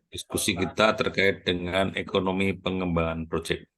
diskusi kita terkait dengan ekonomi pengembangan proyek.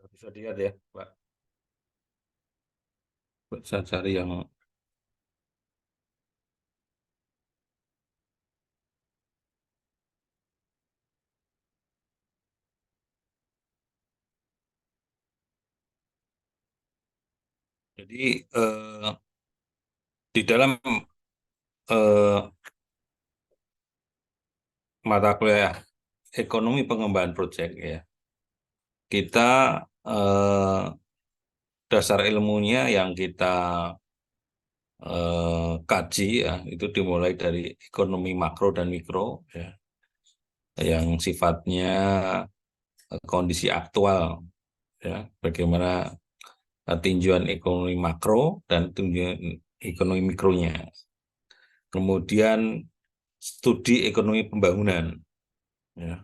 Bisa dilihat ya, Pak. Saya cari yang jadi di dalam eh, mata kuliah ekonomi pengembangan proyek ya, kita eh, dasar ilmunya yang kita kaji ya itu dimulai dari ekonomi makro dan mikro ya, yang sifatnya kondisi aktual ya, bagaimana tinjauan ekonomi makro dan tinjauan ekonomi mikronya. Kemudian studi ekonomi pembangunan ya.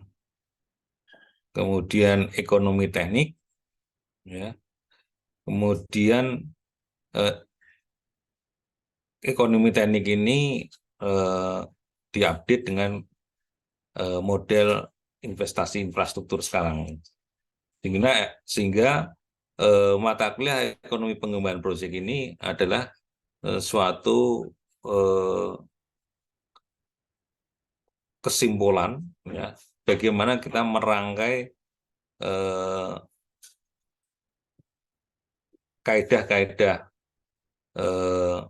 Kemudian ekonomi teknik ya. Kemudian eh, ekonomi teknik ini eh, diupdate dengan model investasi infrastruktur sekarang. Sehingga mata kuliah ekonomi pengembangan proyek ini adalah suatu eh, kesimpulan ya, bagaimana kita merangkai eh, kaedah-kaedah eh,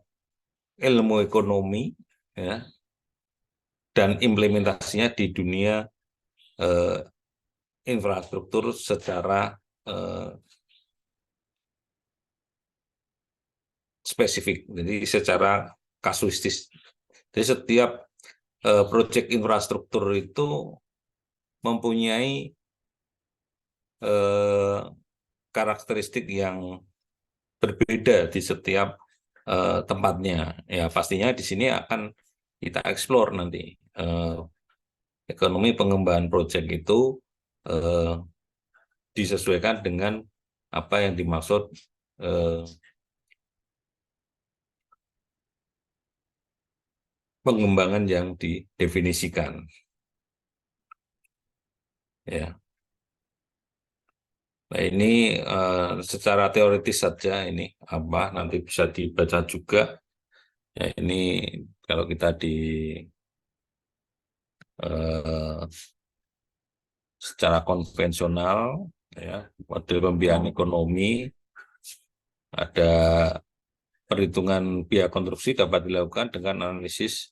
ilmu ekonomi ya, dan implementasinya di dunia eh, infrastruktur secara spesifik, jadi secara kasuistis. Jadi setiap proyek infrastruktur itu mempunyai karakteristik yang berbeda di setiap tempatnya. Ya pastinya di sini akan kita explore nanti ekonomi pengembangan proyek itu eh, disesuaikan dengan apa yang dimaksud eh, pengembangan yang didefinisikan. Ya, nah ini secara teoritis saja ini apa nanti bisa dibaca juga. Ya ini kalau kita di eh, secara konvensional ya model pembiayaan ekonomi ada perhitungan biaya konstruksi dapat dilakukan dengan analisis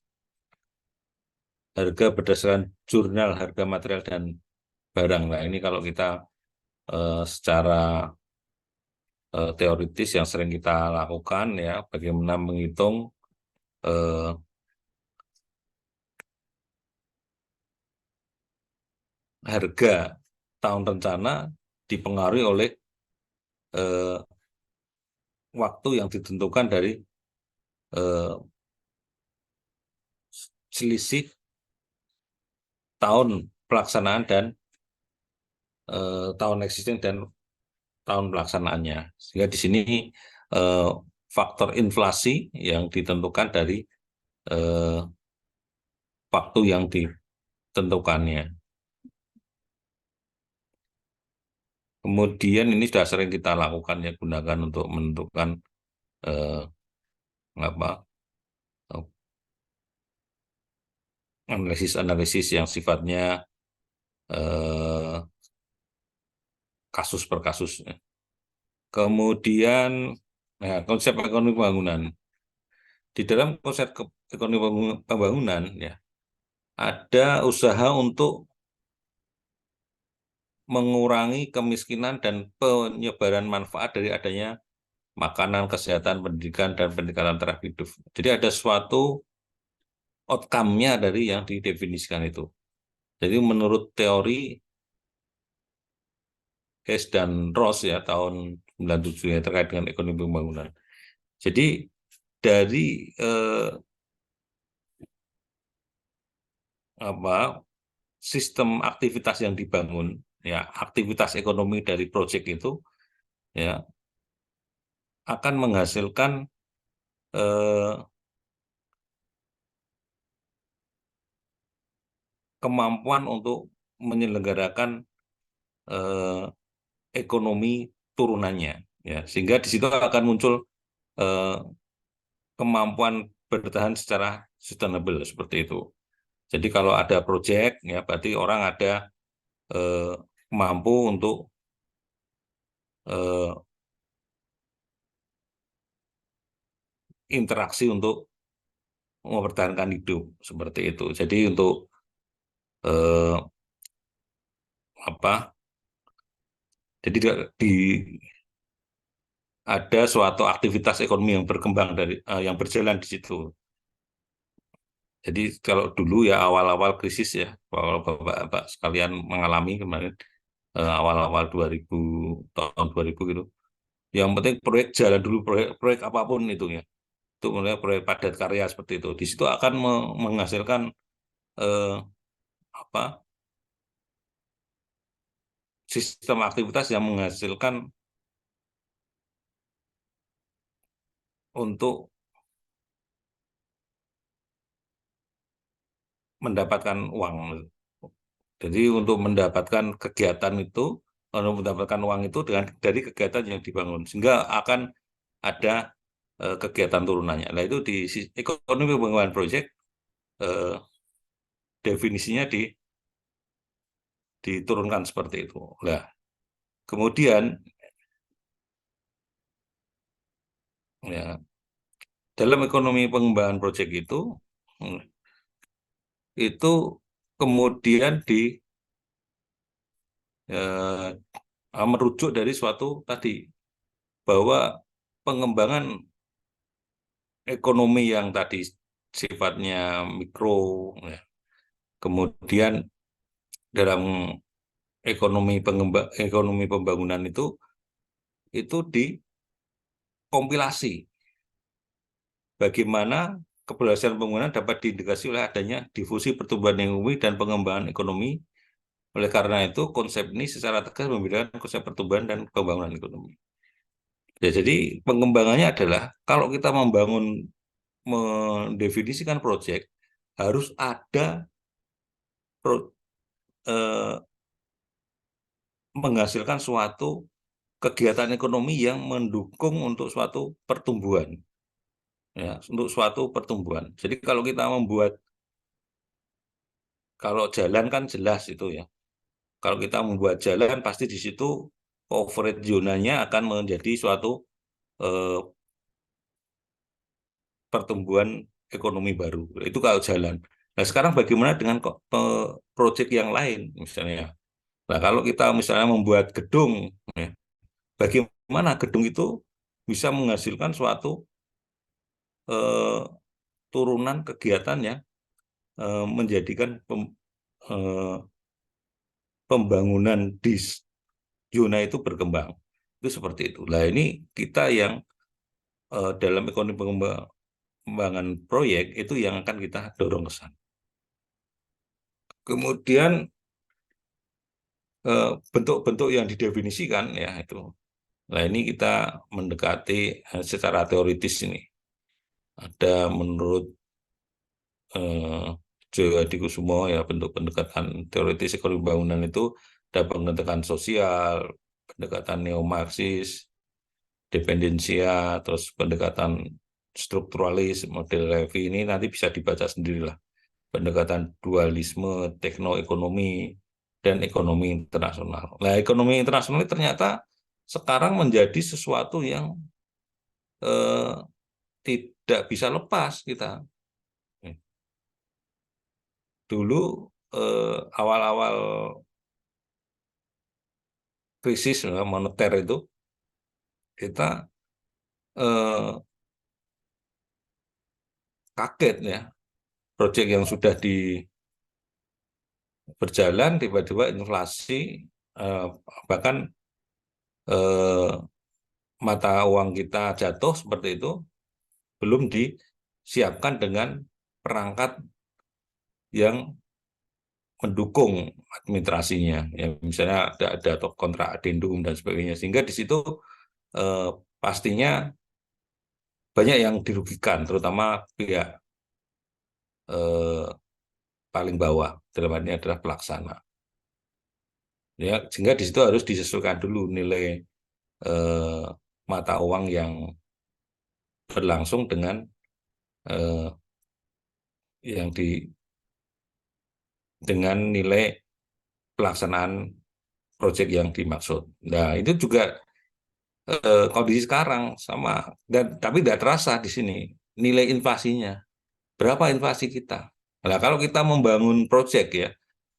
harga berdasarkan jurnal harga material dan barang. Nah ini kalau kita secara teoritis yang sering kita lakukan ya bagaimana menghitung eh, harga tahun rencana dipengaruhi oleh waktu yang ditentukan dari selisih tahun pelaksanaan dan tahun existing dan tahun pelaksanaannya. Sehingga di sini eh, faktor inflasi yang ditentukan dari eh, waktu yang ditentukannya. Kemudian ini sudah sering kita lakukan ya, gunakan untuk menentukan eh, apa analisis-analisis yang sifatnya eh, kasus per kasus. Kemudian konsep ekonomi pembangunan. Di dalam konsep ekonomi pembangunan ya ada usaha untuk mengurangi kemiskinan dan penyebaran manfaat dari adanya makanan, kesehatan, pendidikan, dan peningkatan taraf hidup. Jadi ada suatu outcome-nya dari yang didefinisikan itu. Jadi menurut teori Hess dan Ross ya tahun 97 ya terkait dengan ekonomi pembangunan. Jadi dari sistem aktivitas yang dibangun ya aktivitas ekonomi dari proyek itu ya akan menghasilkan eh, kemampuan untuk menyelenggarakan eh, ekonomi turunannya ya sehingga di situ akan muncul eh, kemampuan bertahan secara sustainable seperti itu. Jadi kalau ada proyek ya berarti orang ada eh, mampu untuk eh, interaksi untuk mempertahankan hidup seperti itu. Jadi untuk eh, apa? Jadi ada suatu aktivitas ekonomi yang berkembang dari yang berjalan di situ. Jadi kalau dulu ya awal-awal krisis ya, kalau bapak-bapak sekalian mengalami kemarin awal-awal 2000 tahun 2000 gitu. Yang penting proyek jalan dulu proyek apapun itu ya. Itu mulai proyek padat karya seperti itu. Di situ akan menghasilkan eh, apa? Sistem aktivitas yang menghasilkan untuk mendapatkan uang. Jadi untuk mendapatkan kegiatan itu, untuk mendapatkan uang itu dari kegiatan yang dibangun, sehingga akan ada kegiatan turunannya. Nah itu di ekonomi pengembangan proyek eh, definisinya diturunkan seperti itu. Nah kemudian ya dalam ekonomi pengembangan proyek itu kemudian merujuk dari suatu tadi bahwa pengembangan ekonomi yang tadi sifatnya mikro, ya. Kemudian dalam ekonomi pembangunan itu dikompilasi bagaimana keberhasilan pembangunan dapat diindikasi oleh adanya difusi pertumbuhan ekonomi dan pengembangan ekonomi. Oleh karena itu, konsep ini secara tegas membedakan konsep pertumbuhan dan pembangunan ekonomi. Ya, jadi pengembangannya adalah kalau kita mendefinisikan proyek harus ada pro- eh, menghasilkan suatu kegiatan ekonomi yang mendukung untuk suatu pertumbuhan, ya, untuk suatu pertumbuhan. Jadi kalau jalan kan jelas itu ya. Kalau kita membuat jalan pasti di situ coverage zonanya akan menjadi suatu eh, pertumbuhan ekonomi baru. Itu kalau jalan. Nah, sekarang bagaimana dengan proyek yang lain misalnya? Nah, kalau kita misalnya membuat gedung, ya, bagaimana gedung itu bisa menghasilkan suatu eh, turunan kegiatan yang menjadikan pembangunan di zona itu berkembang. Itu seperti itu. Nah, ini kita yang dalam ekonomi pengembangan proyek itu yang akan kita dorong ke sana. Kemudian bentuk-bentuk yang didefinisikan ya itu. Nah, ini kita mendekati secara teoritis ini. Ada menurut eh, Joyo Hadikusumo ya bentuk pendekatan teoritis ekonomi bangunan itu ada pendekatan sosial, pendekatan neo-Marxis, dependensia, terus pendekatan strukturalis, model Levy ini nanti bisa dibaca sendirilah. Pendekatan dualisme, teknoekonomi, dan ekonomi internasional. Nah, ekonomi internasional ini ternyata sekarang menjadi sesuatu yang eh, tidak bisa lepas kita. Dulu awal-awal krisis moneter itu kita eh, kaget ya, proyek yang sudah berjalan tiba-tiba inflasi eh, bahkan eh, mata uang kita jatuh seperti itu belum disiapkan dengan perangkat yang mendukung administrasinya ya misalnya ada kontrak adendum dan sebagainya sehingga di situ eh, pastinya banyak yang dirugikan terutama pihak eh, paling bawah dalam hal ini adalah pelaksana ya sehingga di situ harus disesuaikan dulu nilai eh, mata uang yang berlangsung dengan eh, yang dengan nilai pelaksanaan proyek yang dimaksud. Nah, itu juga kondisi sekarang sama dan tapi tidak terasa di sini nilai inflasinya. Berapa inflasi kita? Nah, kalau kita membangun proyek ya,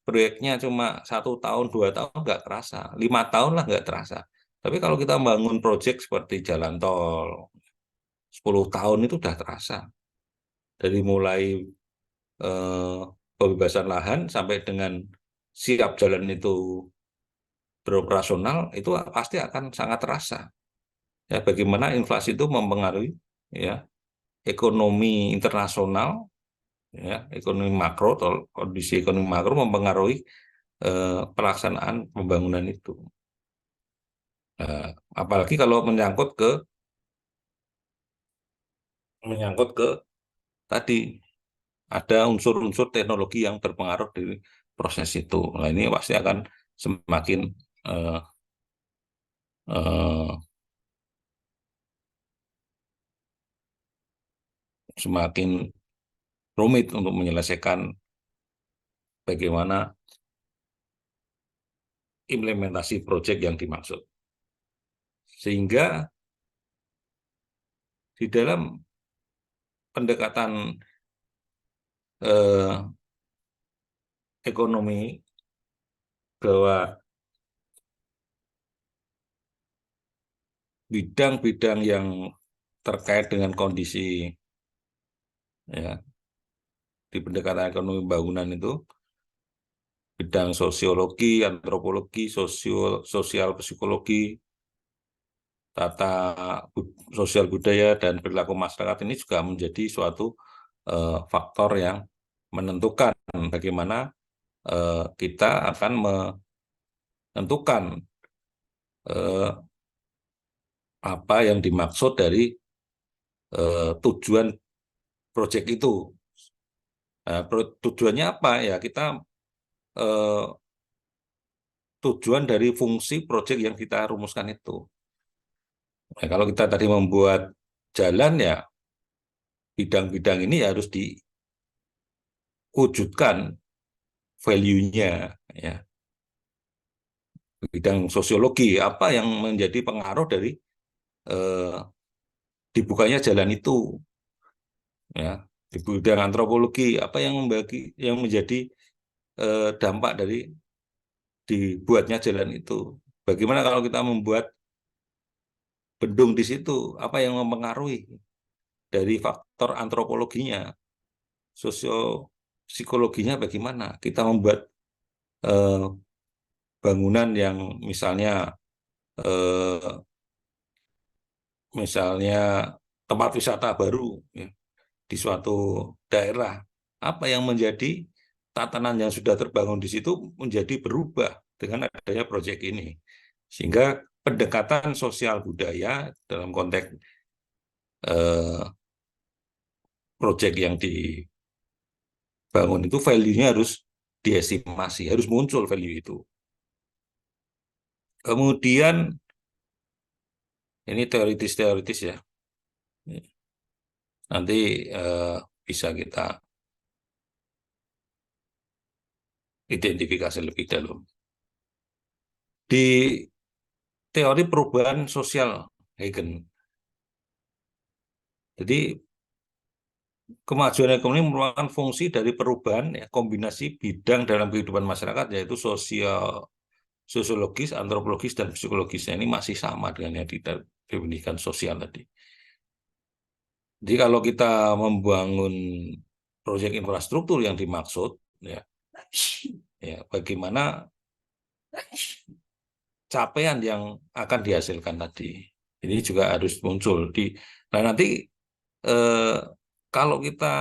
proyeknya cuma 1 tahun, 2 tahun nggak terasa, 5 tahun lah nggak terasa. Tapi kalau kita membangun proyek seperti jalan tol, 10 tahun itu udah terasa. Dari mulai eh, pembebasan lahan sampai dengan siap jalan itu beroperasional, itu pasti akan sangat terasa. Ya, bagaimana inflasi itu mempengaruhi ya ekonomi internasional, ya ekonomi makro atau kondisi ekonomi makro mempengaruhi pelaksanaan pembangunan itu. Nah, apalagi kalau menyangkut ke tadi ada unsur-unsur teknologi yang berpengaruh di proses itu. Nah, ini pasti akan semakin eh, eh, semakin rumit untuk menyelesaikan bagaimana implementasi proyek yang dimaksud. Sehingga di dalam pendekatan eh, ekonomi bahwa bidang-bidang yang terkait dengan kondisi ya di pendekatan ekonomi bangunan itu bidang sosiologi, antropologi, sosial psikologi, tata sosial budaya dan perilaku masyarakat ini juga menjadi suatu faktor yang menentukan bagaimana kita akan menentukan eh, apa yang dimaksud dari tujuan proyek itu. Nah, tujuannya apa ya? Kita eh, tujuan dari fungsi proyek yang kita rumuskan itu. Nah, kalau kita tadi membuat jalan ya bidang-bidang ini harus diwujudkan value-nya ya. Bidang sosiologi apa yang menjadi pengaruh dari eh, dibukanya jalan itu ya. Di bidang antropologi apa yang menjadi dampak dari dibuatnya jalan itu. Bagaimana kalau kita membuat bendung di situ? Apa yang mempengaruhi dari faktor antropologinya, sosio psikologinya bagaimana? Kita membuat eh, bangunan yang misalnya tempat wisata baru ya, di suatu daerah, apa yang menjadi tatanan yang sudah terbangun di situ menjadi berubah dengan adanya proyek ini. Sehingga pendekatan sosial budaya dalam konteks eh, proyek yang dibangun itu value-nya harus diestimasi, harus muncul value itu. Kemudian ini teoritis-teoritis ya. Nanti bisa kita identifikasi lebih dalam. Di teori perubahan sosial Hegel. Jadi kemajuan ekonomi merupakan fungsi dari perubahan ya, kombinasi bidang dalam kehidupan masyarakat yaitu sosial, sosiologis, antropologis, dan psikologisnya. Ini masih sama dengan yang definisikan sosial tadi. Jadi kalau kita membangun proyek infrastruktur yang dimaksud, ya, ya bagaimana capaian yang akan dihasilkan tadi. Ini juga harus muncul di. Nah nanti kalau kita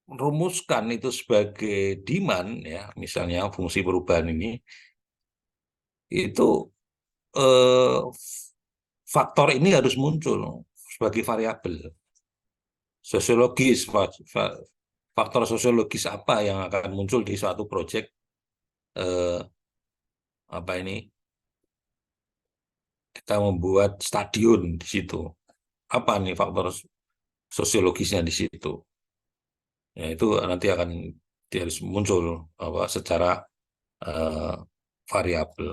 rumuskan itu sebagai demand, ya misalnya fungsi perubahan ini, itu eh, faktor ini harus muncul sebagai variabel sosiologis, faktor sosiologis apa yang akan muncul di suatu proyek eh, apa ini kita membuat stadion di situ. Apa nih faktor sosiologisnya di situ? Ya, itu nanti akan harus muncul apa secara eh, variabel.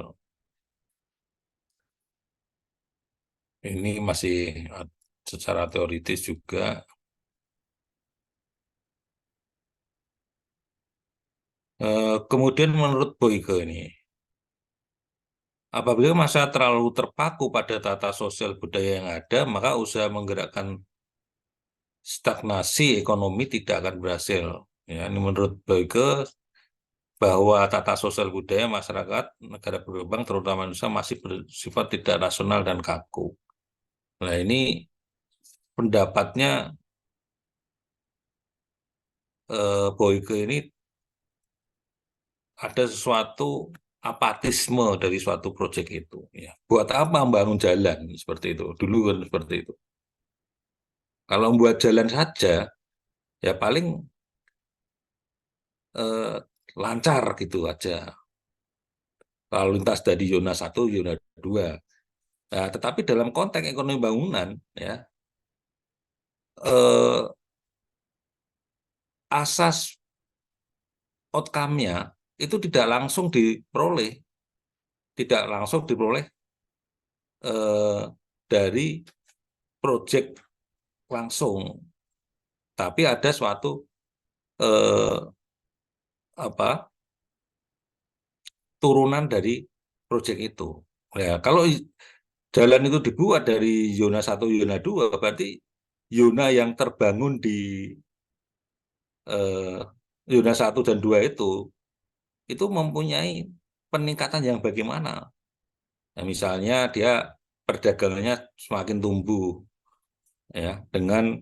Ini masih secara teoritis juga. Kemudian menurut Boyke ini, apabila masa terlalu terpaku pada tata sosial budaya yang ada, maka usaha menggerakkan stagnasi ekonomi tidak akan berhasil. Ya, ini menurut Boyke bahwa tata sosial budaya masyarakat negara berkembang terutama Indonesia masih bersifat tidak rasional dan kaku. Nah ini pendapatnya Boyke ini ada sesuatu apatisme dari suatu proyek itu. Ya. Buat apa membangun jalan seperti itu? Dulu kan seperti itu. Kalau membuat jalan saja, ya paling eh, lancar gitu aja. Lalu lintas dari zona 1, zona 2. Nah, tetapi dalam konteks ekonomi bangunan, ya eh, asas outcome-nya itu tidak langsung diperoleh dari proyek langsung, tapi ada suatu eh, apa turunan dari proyek itu. Ya, kalau jalan itu dibuat dari zona 1, zona 2, berarti zona yang terbangun di eh, zona 1 dan 2 itu mempunyai peningkatan yang bagaimana. Nah, misalnya dia perdagangannya semakin tumbuh ya dengan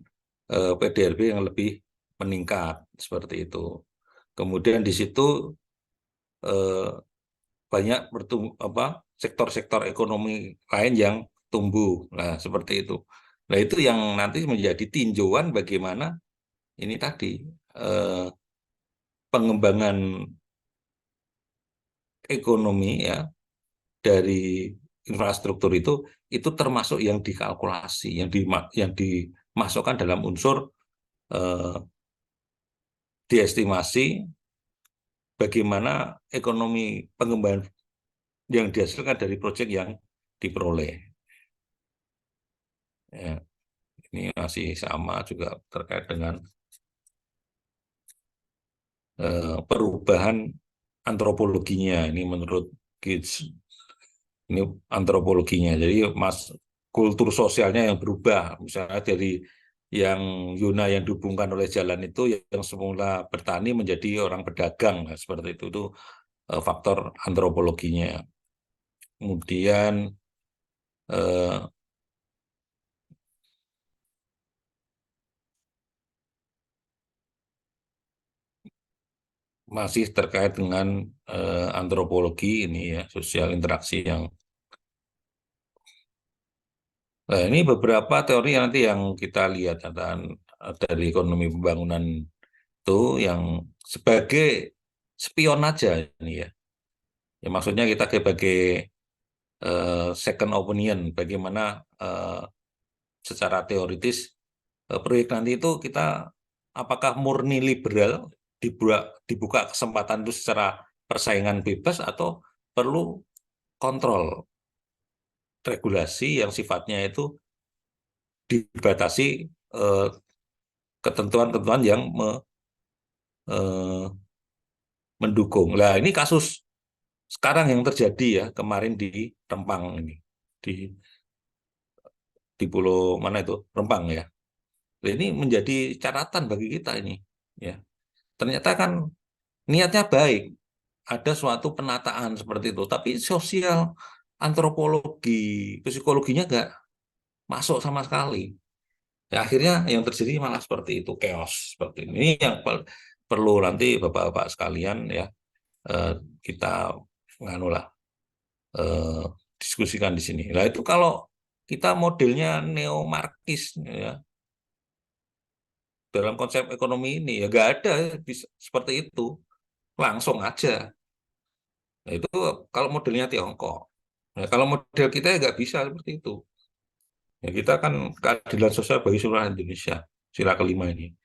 PDRB yang lebih meningkat seperti itu. Kemudian di situ eh, banyak sektor-sektor ekonomi lain yang tumbuh. Nah, seperti itu. Nah, itu yang nanti menjadi tinjauan bagaimana ini tadi eh, pengembangan ekonomi ya dari infrastruktur itu termasuk yang dikalkulasi, yang dimasukkan dalam unsur eh, diestimasi bagaimana ekonomi pengembangan yang dihasilkan dari proyek yang diperoleh. Ya, ini masih sama juga terkait dengan perubahan antropologinya. Ini menurut Gates, ini antropologinya. Jadi kultur sosialnya yang berubah, misalnya dari yang Yuna yang dihubungkan oleh jalan itu yang semula bertani menjadi orang pedagang, nah, seperti itu faktor antropologinya. Kemudian eh, masih terkait dengan antropologi ini ya, sosial interaksi yang nah, ini beberapa teori nanti yang kita lihat tentang dari ekonomi pembangunan itu yang sebagai spion aja ini ya. Ya maksudnya kita sebagai second opinion bagaimana eh, secara teoritis proyek nanti itu kita apakah murni liberal dibuka kesempatan itu secara persaingan bebas atau perlu kontrol regulasi yang sifatnya itu dibatasi eh, ketentuan-ketentuan yang eh, mendukung. Nah, ini kasus sekarang yang terjadi ya kemarin di Rempang ini di di pulau mana itu Rempang ya. Nah, ini menjadi catatan bagi kita ini ya. Ternyata kan niatnya baik, ada suatu penataan seperti itu, tapi sosial antropologi psikologinya nggak masuk sama sekali. Ya, akhirnya yang terjadi malah seperti itu, chaos seperti ini. Ini yang perlu nanti Bapak-bapak sekalian ya eh, kita nganu lah eh, diskusikan di sini. Nah itu kalau kita modelnya neo-marxis ya dalam konsep ekonomi ini ya nggak ada bisa seperti itu langsung aja. Nah, itu kalau modelnya Tiongkok. Nah, kalau model kita ya nggak bisa seperti itu. Ya, kita kan keadilan sosial bagi seluruh Indonesia sila kelima ini.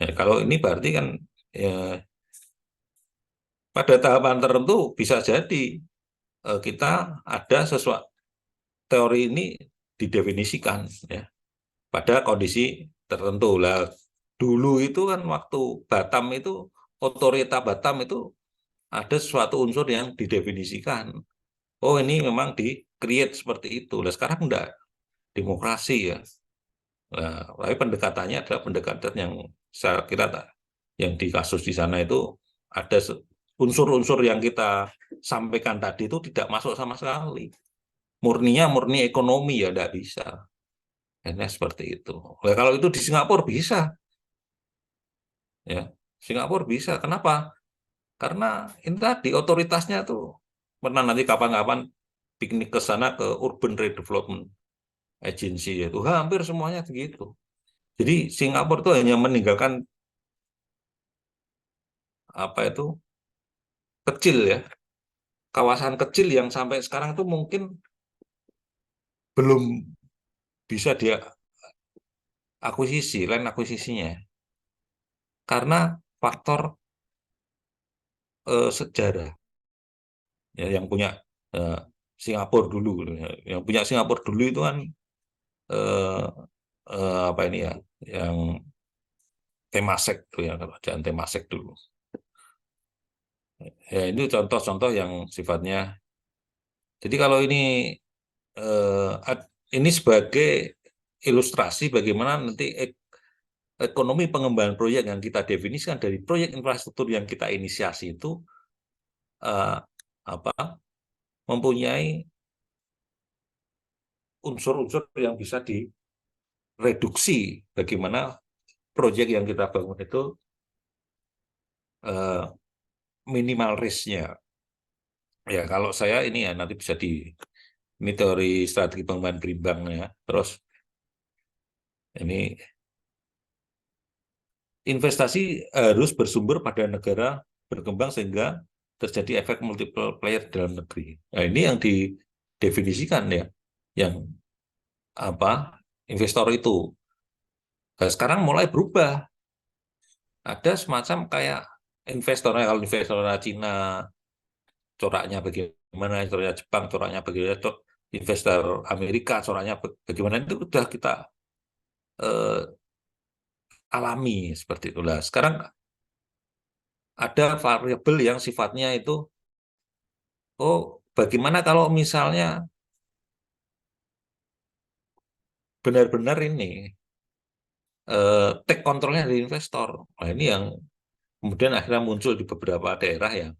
Ya, kalau ini berarti kan ya, pada tahapan tertentu bisa jadi kita ada sesuatu teori ini didefinisikan ya pada kondisi tertentu lah. Dulu itu kan waktu Batam itu otorita Batam itu ada suatu unsur yang didefinisikan. Oh ini memang di create seperti itu. Nah sekarang enggak demokrasi ya. Nah, tapi pendekatannya adalah pendekatan yang saya kira yang di kasus di sana itu ada unsur-unsur yang kita sampaikan tadi itu tidak masuk sama sekali. Murninya murni ekonomi ya enggak bisa. Hanya seperti itu. Nah, kalau itu di Singapura bisa, ya. Singapura bisa. Kenapa? Karena ini tadi otoritasnya tuh pernah nanti kapan-kapan piknik ke sana ke Urban Redevelopment Agency itu hampir semuanya begitu. Jadi Singapura tuh hanya meninggalkan apa itu kecil ya, kawasan kecil yang sampai sekarang tuh mungkin belum bisa dia akuisisi, lain akuisisinya karena faktor sejarah ya yang punya eh, Singapura dulu, yang punya Singapura dulu itu kan eh, apa ini ya, yang Temasek tuh ya, kerajaan Temasek dulu. Ya ini contoh-contoh yang sifatnya. Jadi kalau ini sebagai ilustrasi bagaimana nanti ekonomi pengembangan proyek yang kita definisikan dari proyek infrastruktur yang kita inisiasi itu eh, apa mempunyai unsur-unsur yang bisa direduksi bagaimana proyek yang kita bangun itu eh, minimal risk-nya. Ya, kalau saya ini ya nanti bisa ini teori strategi pengembangan berimbang ya. Terus ini investasi harus bersumber pada negara berkembang sehingga terjadi efek multiplier dalam negeri. Nah, ini yang didefinisikan ya, yang apa investor itu. Nah, sekarang mulai berubah. Ada semacam kayak investornya kalau investornya Cina coraknya bagaimana, investornya Jepang coraknya bagaimana, investor Amerika coraknya bagaimana itu sudah kita eh, alami seperti itulah. Sekarang ada variabel yang sifatnya itu, oh bagaimana kalau misalnya benar-benar ini take kontrolnya dari investor. Nah ini yang kemudian akhirnya muncul di beberapa daerah yang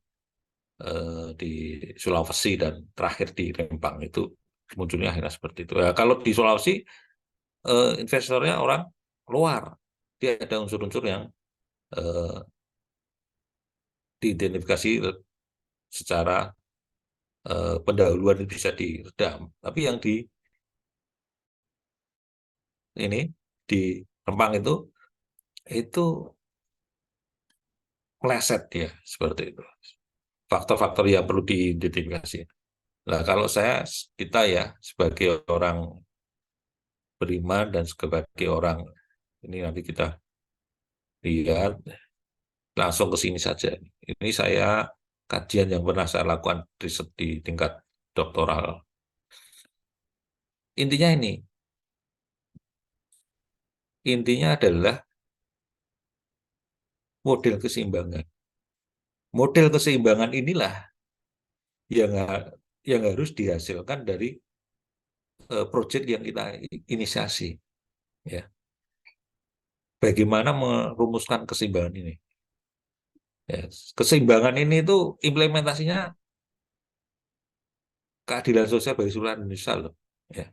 di Sulawesi dan terakhir di Rempang itu munculnya akhirnya seperti itu. Ya, kalau di Sulawesi investornya orang luar, dia ada unsur-unsur yang eh, diidentifikasi secara pendahuluan itu bisa diredam. Tapi yang di ini di Rempang itu meleset dia seperti itu. Faktor-faktor yang perlu diidentifikasi. Nah, kalau kita ya sebagai orang beriman dan sebagai orang ini nanti kita lihat langsung ke sini saja. Ini saya kajian yang pernah saya lakukan riset di tingkat doktoral. Intinya adalah model keseimbangan. Model keseimbangan inilah yang yang harus dihasilkan dari proyek yang kita inisiasi. Ya, bagaimana merumuskan keseimbangan ini? Ya, keseimbangan ini itu implementasinya keadilan sosial bagi seluruh Indonesia loh. Ya.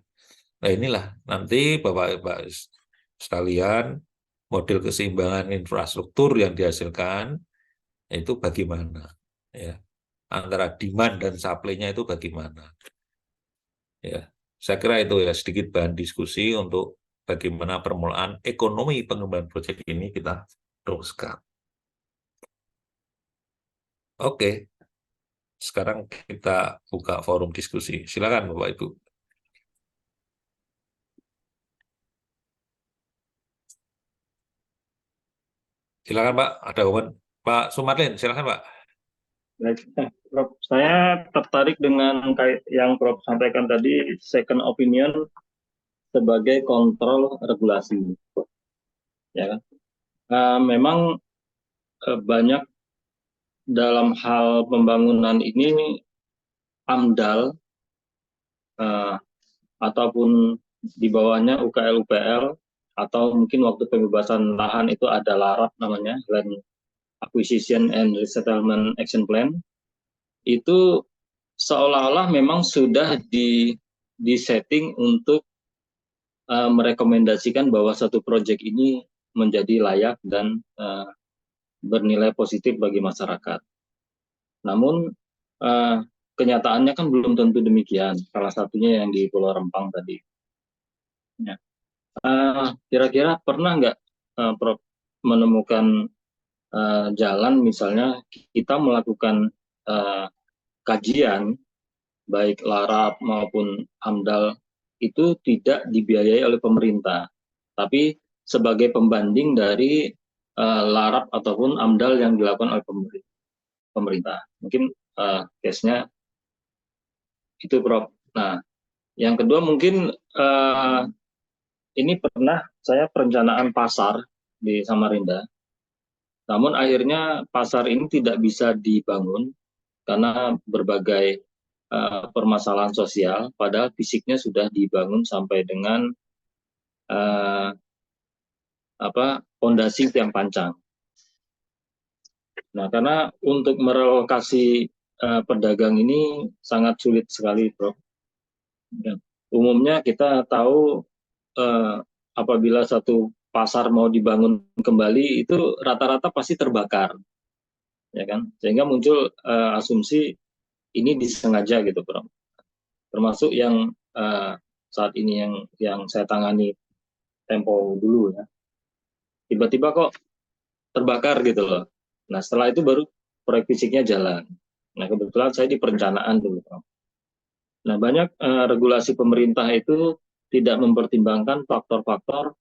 Nah inilah nanti Bapak-Bapak sekalian model keseimbangan infrastruktur yang dihasilkan itu bagaimana ya antara demand dan supply-nya itu bagaimana ya saya kira itu ya sedikit bahan diskusi untuk bagaimana permulaan ekonomi pengembangan proyek ini kita teruskan. Oke, sekarang kita buka forum diskusi. Silakan Bapak Ibu. Silakan Pak, ada komen. Pak Sumarlin, silakan Pak. Baik, Prof. Saya tertarik dengan yang Prof sampaikan tadi, second opinion sebagai kontrol regulasi. Ya kan? Memang banyak dalam hal pembangunan ini AMDAL ataupun di bawahnya UKL UPL atau mungkin waktu pembebasan lahan itu ada LARAP namanya, Land Acquisition and Resettlement Action Plan, itu seolah-olah memang sudah disetting untuk merekomendasikan bahwa satu proyek ini menjadi layak dan bernilai positif bagi masyarakat. Namun kenyataannya kan belum tentu demikian. Salah satunya yang di Pulau Rempang tadi. Ya. Kira-kira pernah nggak Prof menemukan jalan misalnya kita melakukan kajian baik LARAP maupun AMDAL itu tidak dibiayai oleh pemerintah, tapi sebagai pembanding dari LARAP ataupun AMDAL yang dilakukan oleh pemerintah. Mungkin case-nya itu, Prof. Nah, yang kedua mungkin ini pernah saya perencanaan pasar di Samarinda, namun akhirnya pasar ini tidak bisa dibangun karena berbagai permasalahan sosial, padahal fisiknya sudah dibangun sampai dengan fondasi tiang pancang. Nah, karena untuk merelokasi pedagang ini sangat sulit sekali, Prof. Ya. Umumnya kita tahu apabila satu pasar mau dibangun kembali itu rata-rata pasti terbakar, ya kan? Sehingga muncul asumsi ini disengaja gitu, Prof. Termasuk yang saat ini yang saya tangani tempo dulu ya. Tiba-tiba kok terbakar gitu loh. Nah, setelah itu baru proyek fisiknya jalan. Nah, kebetulan saya di perencanaan dulu, Prof. Nah, banyak regulasi pemerintah itu tidak mempertimbangkan faktor-faktor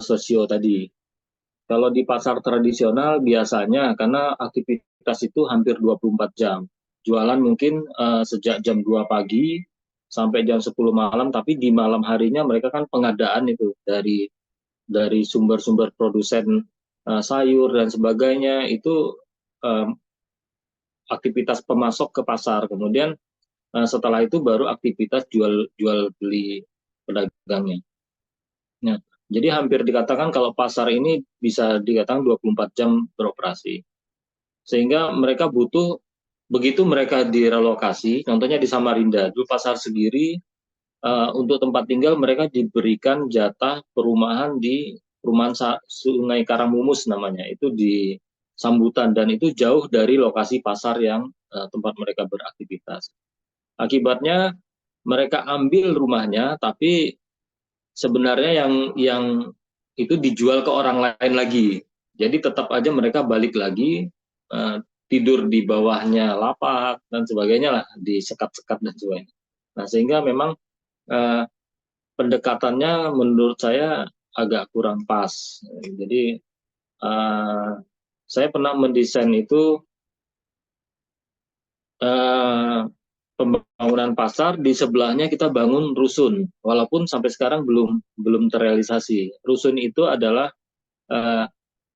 sosio tadi. Kalau di pasar tradisional biasanya karena aktivitas itu hampir 24 jam. Jualan mungkin sejak jam 2 pagi sampai jam 10 malam, tapi di malam harinya mereka kan pengadaan itu dari sumber-sumber produsen sayur dan sebagainya itu aktivitas pemasok ke pasar. Kemudian setelah itu baru aktivitas jual beli pedagangnya. Nah, Jadi hampir dikatakan kalau pasar ini bisa dikatakan 24 jam beroperasi. Sehingga mereka butuh, begitu mereka direlokasi, contohnya di Samarinda, dulu pasar sendiri, untuk tempat tinggal mereka diberikan jatah perumahan di perumahan Sungai Karamumus namanya, itu di Sambutan, dan itu jauh dari lokasi pasar yang tempat mereka beraktivitas. Akibatnya mereka ambil rumahnya, tapi sebenarnya yang itu dijual ke orang lain lagi. Jadi tetap aja mereka balik lagi, tidur di bawahnya lapak dan sebagainya lah, disekat-sekat dan sebagainya. Nah, sehingga memang eh, pendekatannya menurut saya agak kurang pas. Jadi eh, saya pernah mendesain itu, eh, pembangunan pasar, di sebelahnya kita bangun rusun, walaupun sampai sekarang belum belum terrealisasi. Rusun itu adalah eh,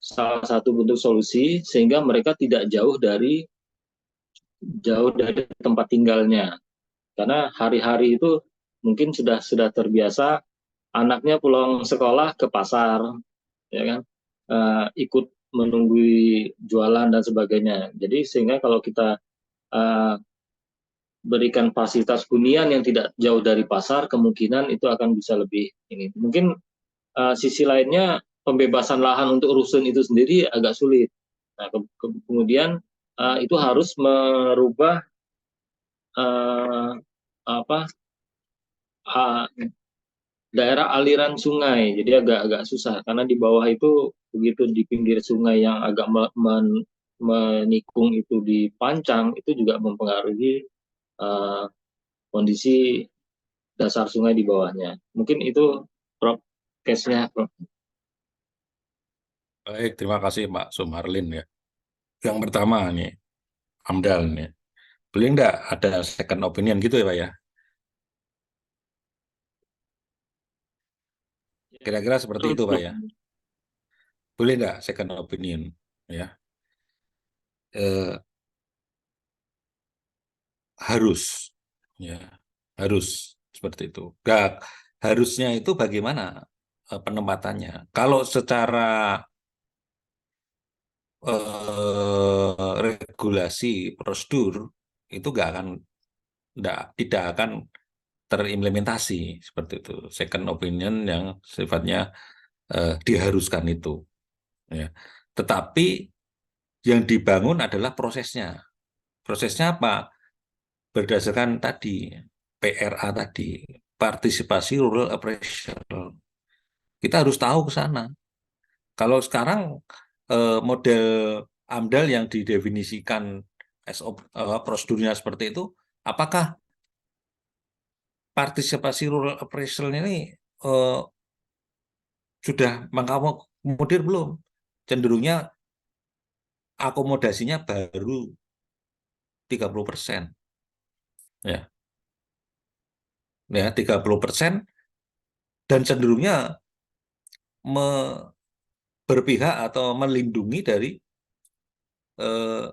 salah satu bentuk solusi sehingga mereka tidak jauh dari tempat tinggalnya, karena hari-hari itu mungkin sudah terbiasa anaknya pulang sekolah ke pasar, ya kan, ikut menunggui jualan dan sebagainya. Jadi sehingga kalau kita uh, berikan fasilitas hunian yang tidak jauh dari pasar, kemungkinan itu akan bisa lebih ini. Mungkin sisi lainnya, pembebasan lahan untuk rusun itu sendiri agak sulit. Nah, kemudian itu harus merubah uh, apa uh, daerah aliran sungai, jadi agak-agak susah karena di bawah itu, begitu di pinggir sungai yang agak menikung itu dipancang, itu juga mempengaruhi uh, kondisi dasar sungai di bawahnya. Mungkin itu, Prof, case-nya, Prof. Baik, terima kasih Pak Sumarlin ya. Yang pertama nih, AMDAL nih. Boleh nggak ada second opinion gitu ya Pak ya? Kira-kira seperti itu Pak ya. Boleh nggak second opinion ya? Eh, harus ya, harus seperti itu. Gak, harusnya itu bagaimana penempatannya? Kalau secara regulasi prosedur itu nggak akan, tidak akan terimplementasi seperti itu. Second opinion yang sifatnya diharuskan itu ya. Tetapi yang dibangun adalah prosesnya. Prosesnya apa? Berdasarkan tadi PRA tadi, partisipasi rural appraisal. Kita harus tahu ke sana. Kalau sekarang model AMDAL yang didefinisikan prosedurnya seperti itu, apakah partisipasi rural appraisal ini eh, sudah mengakomodir belum? Cenderungnya akomodasinya baru 30%. Ya, ya 30%, dan cenderungnya berpihak atau melindungi dari eh,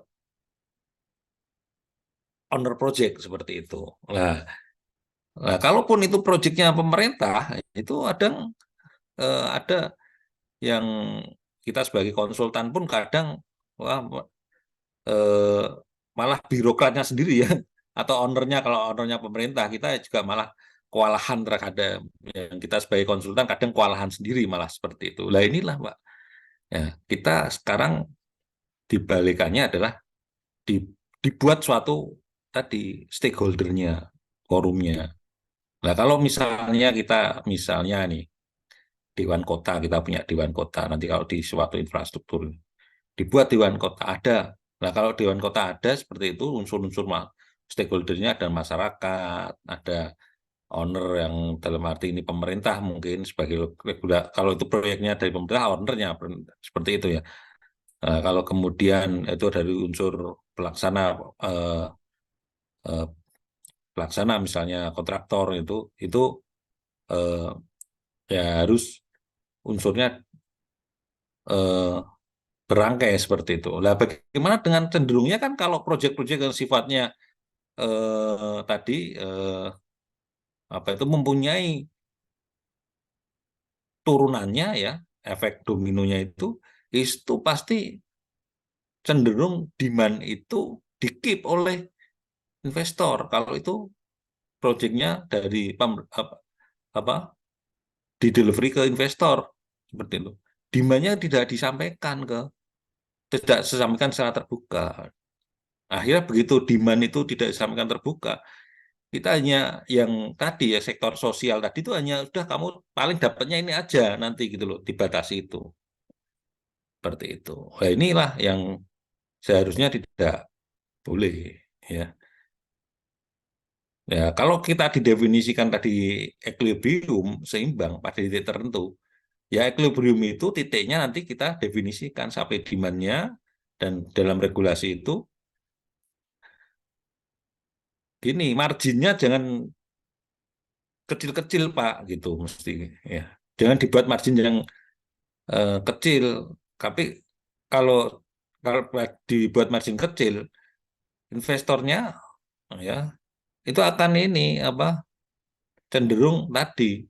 owner project seperti itu. Nah, kalaupun itu proyeknya pemerintah, itu ada yang kita sebagai konsultan pun kadang wah, eh, malah birokratnya sendiri ya, atau ownernya, kalau ownernya pemerintah kita juga malah kewalahan terhadap, yang kita sebagai konsultan kadang kewalahan sendiri malah seperti itu. Lah inilah Pak, ya, kita sekarang dibalikannya adalah dibuat suatu tadi stakeholdernya, forumnya. Nah, kalau misalnya nih Dewan Kota, kita punya Dewan Kota, nanti kalau di suatu infrastruktur dibuat Dewan Kota ada. Nah, kalau Dewan Kota ada seperti itu, unsur-unsur stakeholdernya ada masyarakat, ada owner yang dalam arti ini pemerintah mungkin sebagai kalau itu proyeknya dari pemerintah, ownernya seperti itu ya. Nah, kalau kemudian itu dari unsur pelaksana, eh, eh, pelaksana misalnya kontraktor, itu eh, ya harus unsurnya eh, berangkai seperti itu. Lah bagaimana dengan cenderungnya, kan kalau proyek-proyek yang sifatnya tadi apa itu mempunyai turunannya ya, efek dominonya itu pasti cenderung demand itu di-keep oleh investor. Kalau itu proyeknya dari apa di delivery ke investor seperti itu. Demand-nya tidak disampaikan secara terbuka. Akhirnya begitu demand itu tidak disampaikan terbuka, kita hanya yang tadi ya sektor sosial tadi itu hanya udah kamu paling dapatnya ini aja nanti gitu loh, dibatasi itu. Seperti itu. Nah, inilah yang seharusnya tidak boleh ya. Ya, kalau kita didefinisikan tadi equilibrium seimbang pada titik tertentu, ya equilibrium itu titiknya nanti kita definisikan sampai demand-nya dan dalam regulasi itu gini, marginnya jangan kecil-kecil Pak gitu mesti ya. Jangan dibuat margin yang kecil, tapi kalau kalau dibuat margin kecil, investornya ya itu akan ini apa cenderung tadi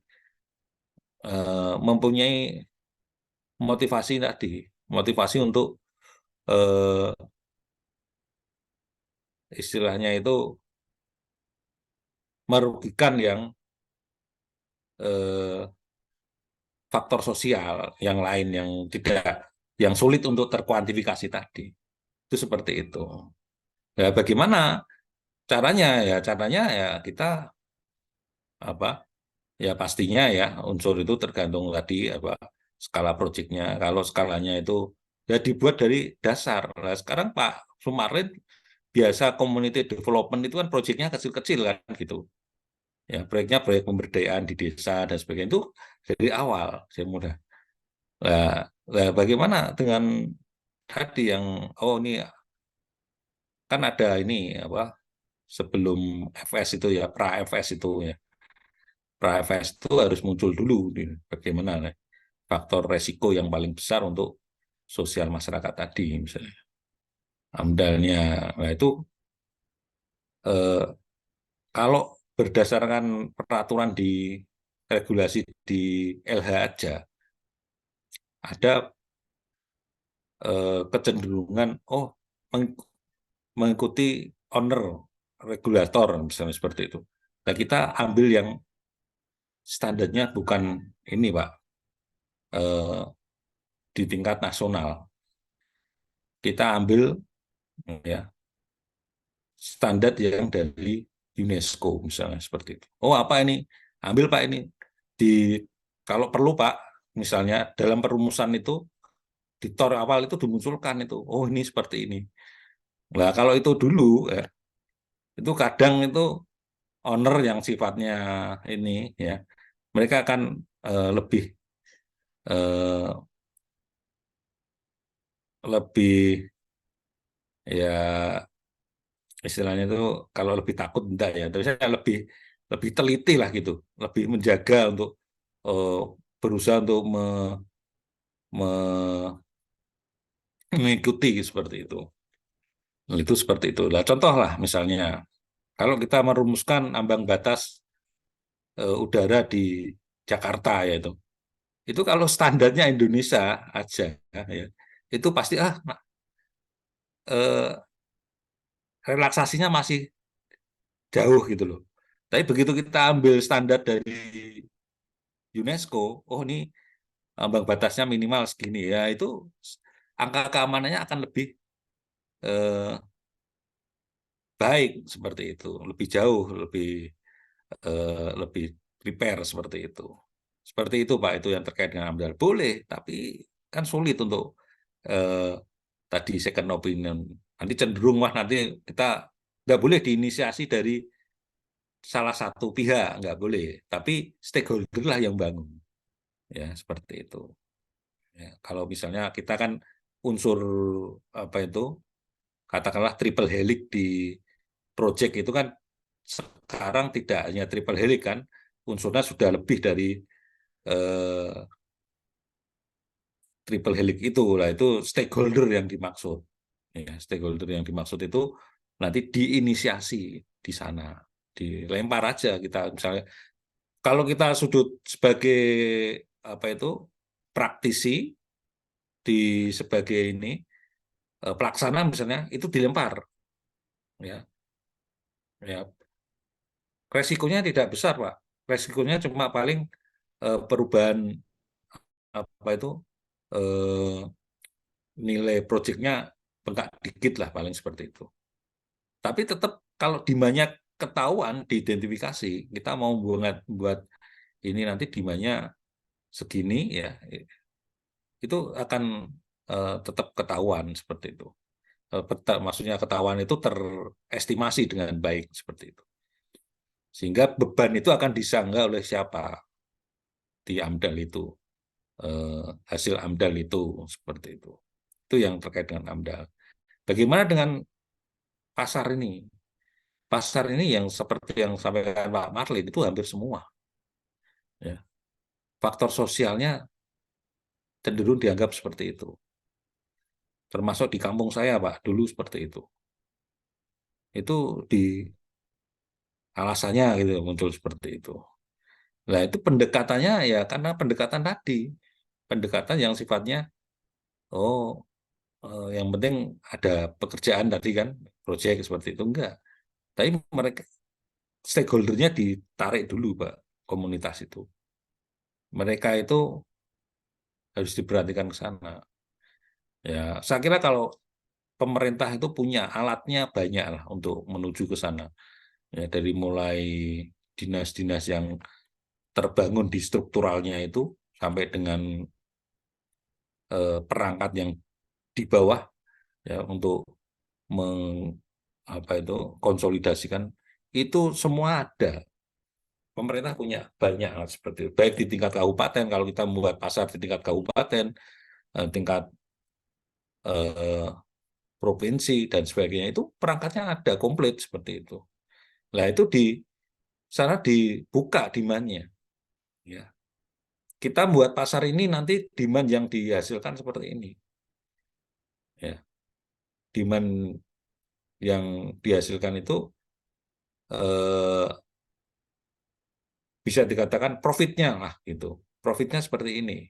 mempunyai motivasi untuk eh, istilahnya itu merugikan yang eh, faktor sosial yang lain yang tidak yang sulit untuk terkuantifikasi tadi. Itu seperti itu. Ya bagaimana caranya? Ya caranya ya kita apa? Ya pastinya ya unsur itu tergantung tadi apa skala proyeknya. Kalau skalanya itu ya dibuat dari dasar. Nah, sekarang Pak Sumarin biasa community development itu kan proyeknya kecil-kecil kan gitu. Ya proyeknya proyek pemberdayaan di desa dan sebagainya itu dari awal saya mudah. Nah, nah bagaimana dengan tadi yang oh ini kan ada ini apa sebelum FS itu ya pra FS itu ya pra FS itu harus muncul dulu bagaimana nih, faktor resiko yang paling besar untuk sosial masyarakat tadi misalnya amdalnya. Nah itu eh, kalau berdasarkan peraturan di regulasi di LH aja ada kecenderungan oh mengikuti owner regulator misalnya seperti itu. Nah, kita ambil yang standarnya bukan ini Pak eh, di tingkat nasional. Kita ambil ya standar yang dari UNESCO misalnya seperti itu. Oh apa ini? Ambil Pak ini di kalau perlu Pak misalnya dalam perumusan itu di tor awal itu dimunculkan itu. Oh ini seperti ini. Nah kalau itu dulu ya itu kadang itu owner yang sifatnya ini ya mereka akan lebih eh, lebih ya istilahnya itu kalau lebih takut enggak ya terus saya lebih lebih teliti lah gitu lebih menjaga untuk eh, berusaha untuk me- mengikuti seperti itu. Nah, itu seperti itu lah contoh lah misalnya kalau kita merumuskan ambang batas udara di Jakarta ya itu kalau standarnya Indonesia aja ya itu pasti eh, relaksasinya masih jauh gitu loh. Tapi begitu kita ambil standar dari UNESCO, oh ini ambang batasnya minimal segini ya itu angka keamanannya akan lebih eh, baik seperti itu, lebih jauh, lebih prepare seperti itu. Seperti itu Pak, itu yang terkait dengan AMDAL. Boleh, tapi kan sulit untuk eh, tadi second opinion. Nanti cenderung wah nanti kita nggak boleh diinisiasi dari salah satu pihak, nggak boleh. Tapi stakeholder lah yang bangun. Ya, seperti itu. Ya, kalau misalnya kita kan unsur apa itu, katakanlah triple helix di project itu kan sekarang tidak hanya triple helix kan, unsurnya sudah lebih dari eh, triple helix itu lah itu stakeholder yang dimaksud. Ya, stakeholder yang dimaksud itu nanti diinisiasi di sana, dilempar aja kita misalnya. Kalau kita sudut sebagai apa itu praktisi di sebagai ini pelaksana misalnya itu dilempar, ya, ya. Resikonya tidak besar, Pak. Resikonya cuma paling perubahan apa itu eh, nilai proyeknya bengkak dikit lah paling seperti itu. Tapi tetap kalau demandnya ketahuan diidentifikasi, kita mau buat ini nanti demandnya segini ya, itu akan tetap ketahuan seperti itu. Maksudnya ketahuan itu terestimasi dengan baik seperti itu. Sehingga beban itu akan disangga oleh siapa di AMDAL itu, hasil AMDAL itu seperti itu. Itu yang terkait dengan AMDAL. Bagaimana dengan pasar ini? Pasar ini yang seperti yang sampaikan Pak Marlin itu hampir semua. Ya. Faktor sosialnya cenderung dianggap seperti itu. Termasuk di kampung saya, Pak, dulu seperti itu. Itu di alasannya gitu muncul seperti itu. Nah, itu pendekatannya ya karena pendekatan tadi. Pendekatan yang sifatnya, oh, yang penting ada pekerjaan tadi kan, proyek seperti itu. Enggak. Tapi mereka, stakeholdernya ditarik dulu, Pak, komunitas itu. Mereka itu harus diperhatikan ke sana. Ya, saya kira kalau pemerintah itu punya alatnya banyak lah untuk menuju ke sana. Ya, dari mulai dinas-dinas yang terbangun di strukturalnya itu sampai dengan perangkat yang di bawah ya untuk meng, apa itu konsolidasikan itu semua ada. Pemerintah punya banyak hal seperti itu. Baik di tingkat kabupaten kalau kita membuat pasar di tingkat kabupaten, tingkat eh, provinsi dan sebagainya itu perangkatnya ada komplit seperti itu. Nah itu di sana dibuka demandnya. Ya. Kita buat pasar ini nanti demand yang dihasilkan seperti ini. Ya. Demand yang dihasilkan itu eh, bisa dikatakan profitnya lah gitu. Profitnya seperti ini.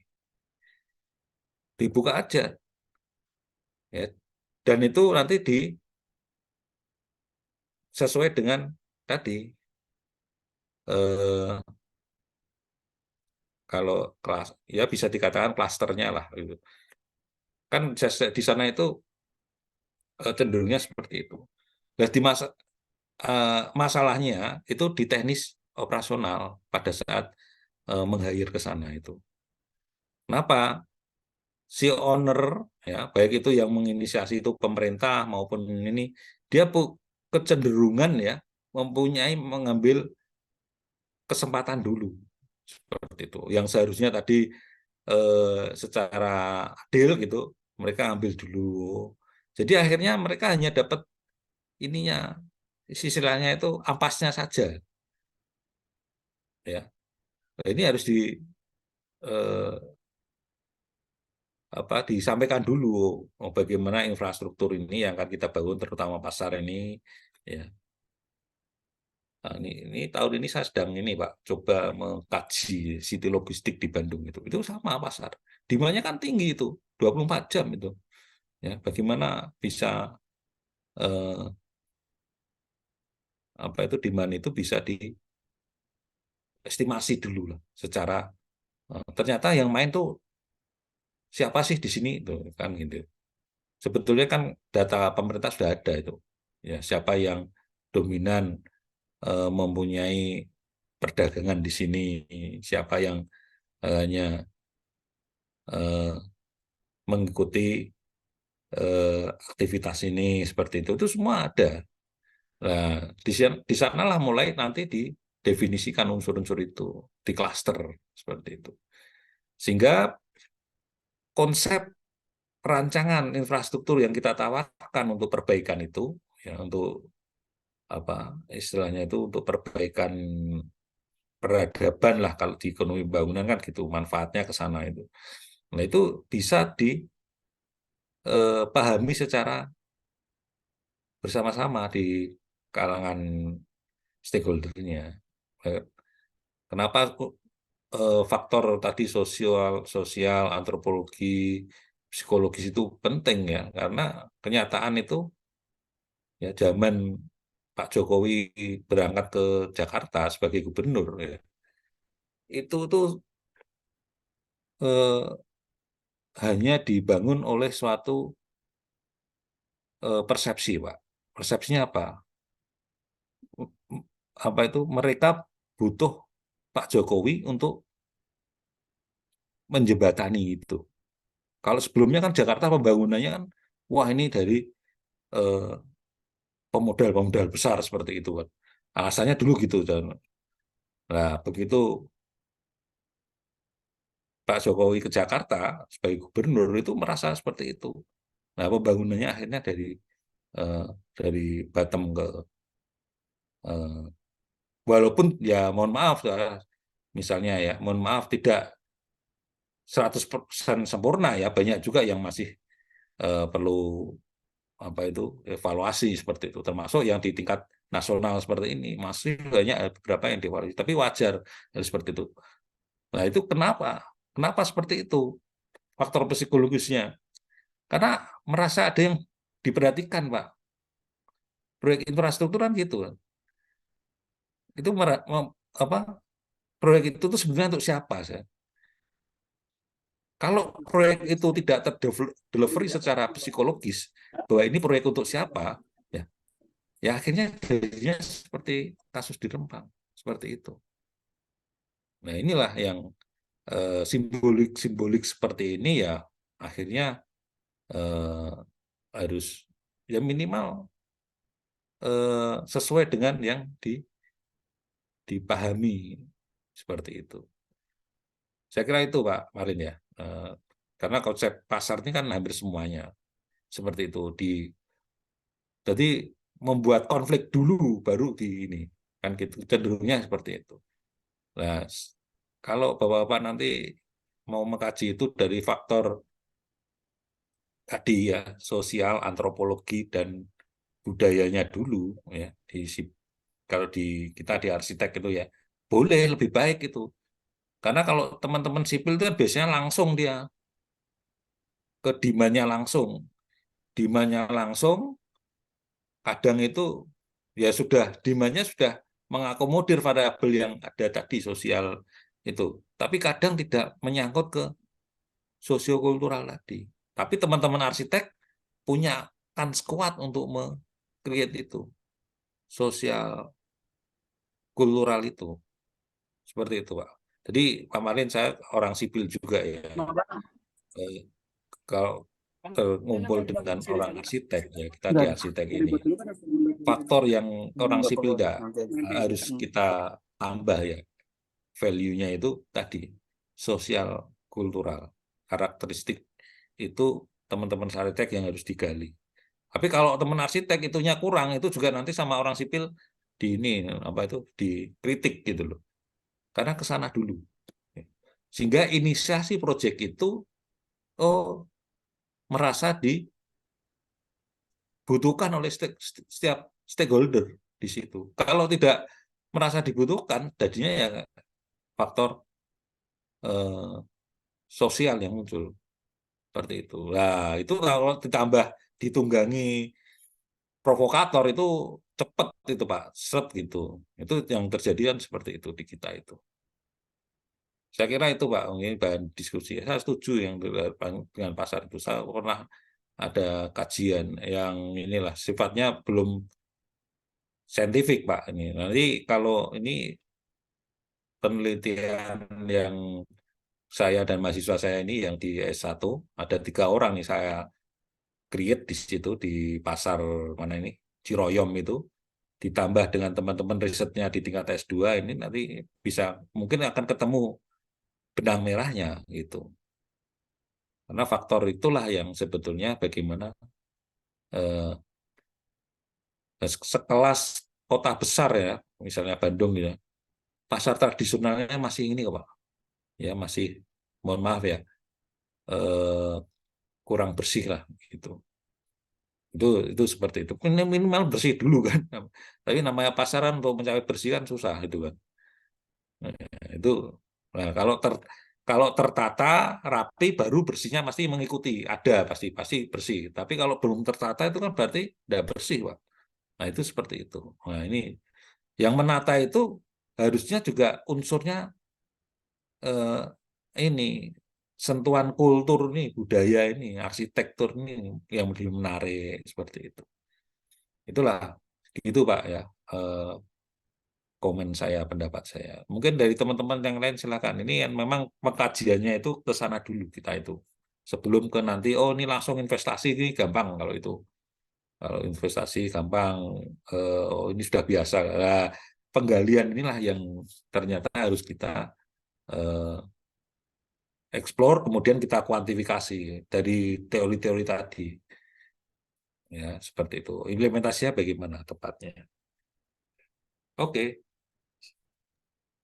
Dibuka aja. Ya. Dan itu nanti sesuai dengan tadi eh, kalau kelas ya bisa dikatakan klasternya lah gitu. Kan di sana itu cenderungnya seperti itu. Nah, masalahnya itu di teknis operasional pada saat meng-hire ke sana itu. Kenapa? Si owner ya baik itu yang menginisiasi itu pemerintah maupun ini dia kecenderungan ya mempunyai mengambil kesempatan dulu seperti itu. Yang seharusnya tadi secara adil gitu mereka ambil dulu. Jadi akhirnya mereka hanya dapat ininya istilahnya itu ampasnya saja ya. Nah, ini harus eh, disampaikan dulu bagaimana infrastruktur ini yang akan kita bangun terutama pasar ini ya. Nah, ini tahun ini saya sedang ini Pak coba mengkaji city logistik di Bandung itu sama pasar demandnya kan tinggi itu 24 jam itu ya bagaimana bisa eh, apa itu demand itu bisa diestimasi dulu lah secara ternyata yang main tuh siapa sih di sini itu kan gitu. Sebetulnya kan data pemerintah sudah ada itu. Ya, siapa yang dominan mempunyai perdagangan di sini, siapa yang hanya eh, mengikuti aktivitas ini seperti itu semua ada. Nah, di sanalah mulai nanti didefinisikan unsur-unsur itu, di klaster seperti itu. Sehingga konsep perancangan infrastruktur yang kita tawarkan untuk perbaikan itu, ya untuk apa istilahnya itu untuk perbaikan peradaban lah kalau di ekonomi bangunan kan gitu manfaatnya ke sana itu. Nah itu bisa dipahami secara bersama-sama di kalangan stakeholdernya. Eh, Kenapa? faktor tadi sosial, antropologi, psikologis itu penting ya, karena kenyataan itu ya zaman Pak Jokowi berangkat ke Jakarta sebagai gubernur ya, itu tuh eh, hanya dibangun oleh suatu persepsi, Pak. Persepsinya apa? Apa itu? Mereka butuh Pak Jokowi untuk menjembatani itu. Kalau sebelumnya kan Jakarta pembangunannya kan, wah ini dari eh, pemodal-pemodal besar seperti itu kan. Alasannya dulu gitu. Nah, begitu Pak Jokowi ke Jakarta sebagai gubernur itu merasa seperti itu. Nah, pembangunannya akhirnya eh, dari bottom ke eh, walaupun ya mohon maaf ya, misalnya ya mohon maaf tidak 100% sempurna ya, banyak juga yang masih perlu apa itu evaluasi seperti itu, termasuk yang di tingkat nasional seperti ini masih banyak beberapa yang dievaluasi, tapi wajar seperti itu. Nah, itu kenapa seperti itu, faktor psikologisnya karena merasa ada yang diperhatikan, Pak. Proyek infrastruktur kan gitu kan, itu apa, proyek itu tuh sebenarnya untuk siapa sih? Kalau proyek itu tidak terdelivery secara psikologis bahwa ini proyek untuk siapa, ya, ya akhirnya jadinya seperti kasus di Rempang seperti itu. Nah, inilah yang simbolik-simbolik seperti ini ya akhirnya eh, harus ya minimal sesuai dengan yang dipahami seperti itu. Saya kira itu Pak Marin ya. Karena konsep pasar ini kan hampir semuanya seperti itu. Jadi membuat konflik dulu baru di ini kan gitu, cenderungnya seperti itu. Nah, kalau Bapak-bapak nanti mau mengkaji itu dari faktor tadi ya, sosial, antropologi dan budayanya dulu ya, kalau di kita di arsitek itu ya boleh lebih baik itu. Karena kalau teman-teman sipil itu kan biasanya langsung dia ke demand-nya langsung. Demand-nya langsung, kadang itu ya sudah demand-nya sudah mengakomodir variabel yang ada tadi sosial itu. Tapi kadang tidak menyangkut ke sosiokultural tadi. Tapi teman-teman arsitek punya kans kuat untuk meng-create itu sosial kultural itu. Seperti itu, Pak. Jadi kemarin saya orang sipil juga ya. Eh, Kalau ngumpul dengan orang arsitek ya, kita di arsitek ini faktor yang orang sipil tidak harus kita tambah ya, value-nya itu tadi sosial kultural, karakteristik itu teman-teman arsitek yang harus digali. Tapi kalau teman arsitek itunya kurang, itu juga nanti sama orang sipil di ini apa itu dikritik gitu loh, karena ke sana dulu. Sehingga inisiasi proyek itu oh merasa dibutuhkan oleh setiap stakeholder di situ. Kalau tidak merasa dibutuhkan, jadinya ya faktor eh, sosial yang muncul seperti itu. Nah, itu kalau ditambah ditunggangi provokator itu cepat itu Pak, seret gitu. Itu yang terjadi kan seperti itu di kita itu. Saya kira itu Pak, ini bahan diskusi. Saya setuju yang dengan pasar itu. Saya pernah ada kajian yang inilah sifatnya belum saintifik Pak ini. Nanti kalau ini penelitian yang saya dan mahasiswa saya ini yang di S1 ada 3 orang nih saya create di situ di pasar mana ini Ciroyom itu, ditambah dengan teman-teman risetnya di tingkat S2 ini nanti bisa mungkin akan ketemu benang merahnya gitu. Karena faktor itulah yang sebetulnya bagaimana eh, sekelas kota besar ya, misalnya Bandung ya, pasar tradisionalnya masih ini kok Pak, ya masih mohon maaf ya eh, kurang bersih lah gitu. Itu seperti itu. Minimal bersih dulu kan. Tapi namanya pasaran untuk mencapai bersih kan susah itu kan. Nah, itu Nah, kalau tertata rapi baru bersihnya pasti mengikuti. Ada pasti pasti bersih. Tapi kalau belum tertata itu kan berarti tidak bersih, Pak. Nah, itu seperti itu. Nah, ini yang menata itu harusnya juga unsurnya eh, ini sentuhan kultur nih, budaya ini, arsitektur ini yang lebih menarik seperti itu. Itulah gitu Pak ya. eh, Komen saya, pendapat saya. Mungkin dari teman-teman yang lain silakan. Ini yang memang pengkajiannya itu ke sana dulu kita itu. Sebelum ke nanti, oh ini langsung investasi ini gampang kalau itu. Kalau investasi gampang, oh ini sudah biasa. Nah, penggalian inilah yang ternyata harus kita eh, explore, kemudian kita kuantifikasi dari teori-teori tadi. Ya, seperti itu. Implementasinya bagaimana tepatnya? Oke,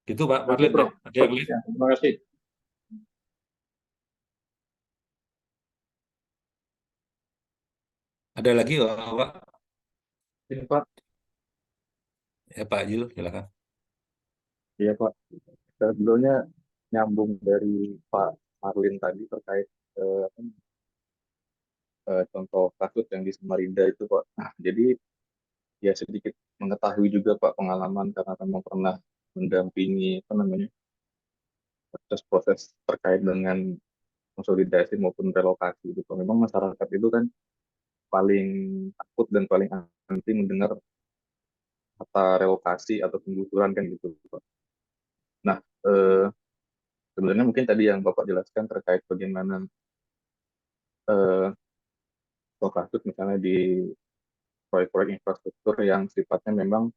gitu Pak Oke, Marlin ya. Prof. Ada yang lain? Ya, terima kasih. Ada lagi Pak? Ini Pak, Ya Pak Yul, silakan. iya Pak. Sebelumnya nyambung dari Pak Marlin tadi terkait contoh kasus yang di Samarinda itu Pak. Nah, jadi ya sedikit mengetahui juga Pak pengalaman karena memang pernah mendampingi apa namanya proses-proses terkait dengan konsolidasi maupun relokasi itu. Pak. Memang masyarakat itu kan paling takut dan paling anti mendengar kata relokasi atau penggusuran kan gitu Pak. Nah, eh, sebenarnya mungkin tadi yang Bapak jelaskan terkait bagaimana eh, kasus misalnya di proyek-proyek infrastruktur yang sifatnya memang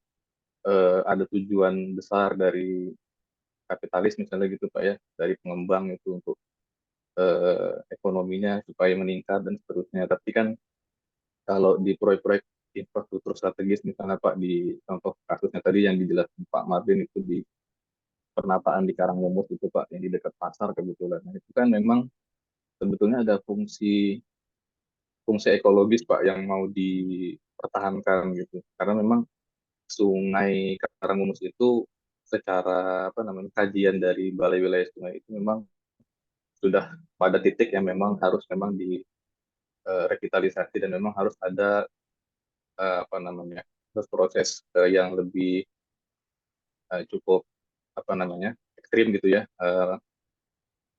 ada tujuan besar dari kapitalis misalnya gitu Pak ya, dari pengembang itu untuk ekonominya supaya meningkat dan seterusnya. Tapi kan kalau di proyek-proyek infrastruktur strategis misalnya Pak di contoh kasusnya tadi yang dijelaskan Pak Martin itu di pernataan di Karangmumut itu Pak yang di dekat pasar kebetulan. Nah, itu kan memang sebetulnya ada fungsi fungsi ekologis Pak yang mau dipertahankan gitu. Karena memang Sungai Karangumus itu secara apa namanya kajian dari Balai Wilayah Sungai itu memang sudah pada titik yang memang harus memang direvitalisasi dan memang harus ada apa namanya proses yang lebih cukup apa namanya ekstrim gitu ya.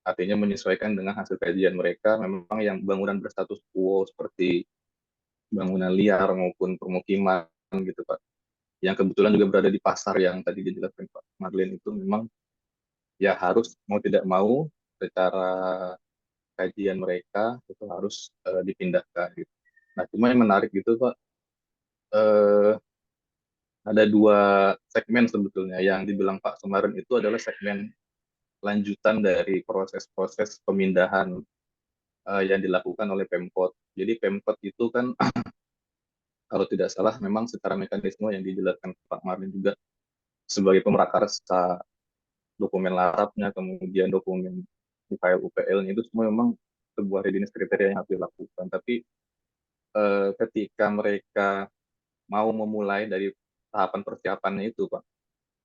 Artinya menyesuaikan dengan hasil kajian mereka memang yang bangunan berstatus quo seperti bangunan liar maupun permukiman gitu Pak yang kebetulan juga berada di pasar yang tadi dijelaskan Pak Marlin itu memang ya harus mau tidak mau secara kajian mereka itu harus dipindahkan gitu. Nah, cuma yang menarik gitu Pak, eh, ada dua segmen sebetulnya yang dibilang Pak kemarin itu adalah segmen lanjutan dari proses-proses pemindahan yang dilakukan oleh Pemkot. Jadi Pemkot itu kan kalau tidak salah memang secara mekanisme yang dijelaskan Pak Marlin juga sebagai pemrakarsa dokumen larapnya, kemudian dokumen di file UPL-nya itu semua memang sebuah readiness kriteria yang harus dilakukan. Tapi ketika mereka mau memulai dari tahapan persiapannya itu, Pak,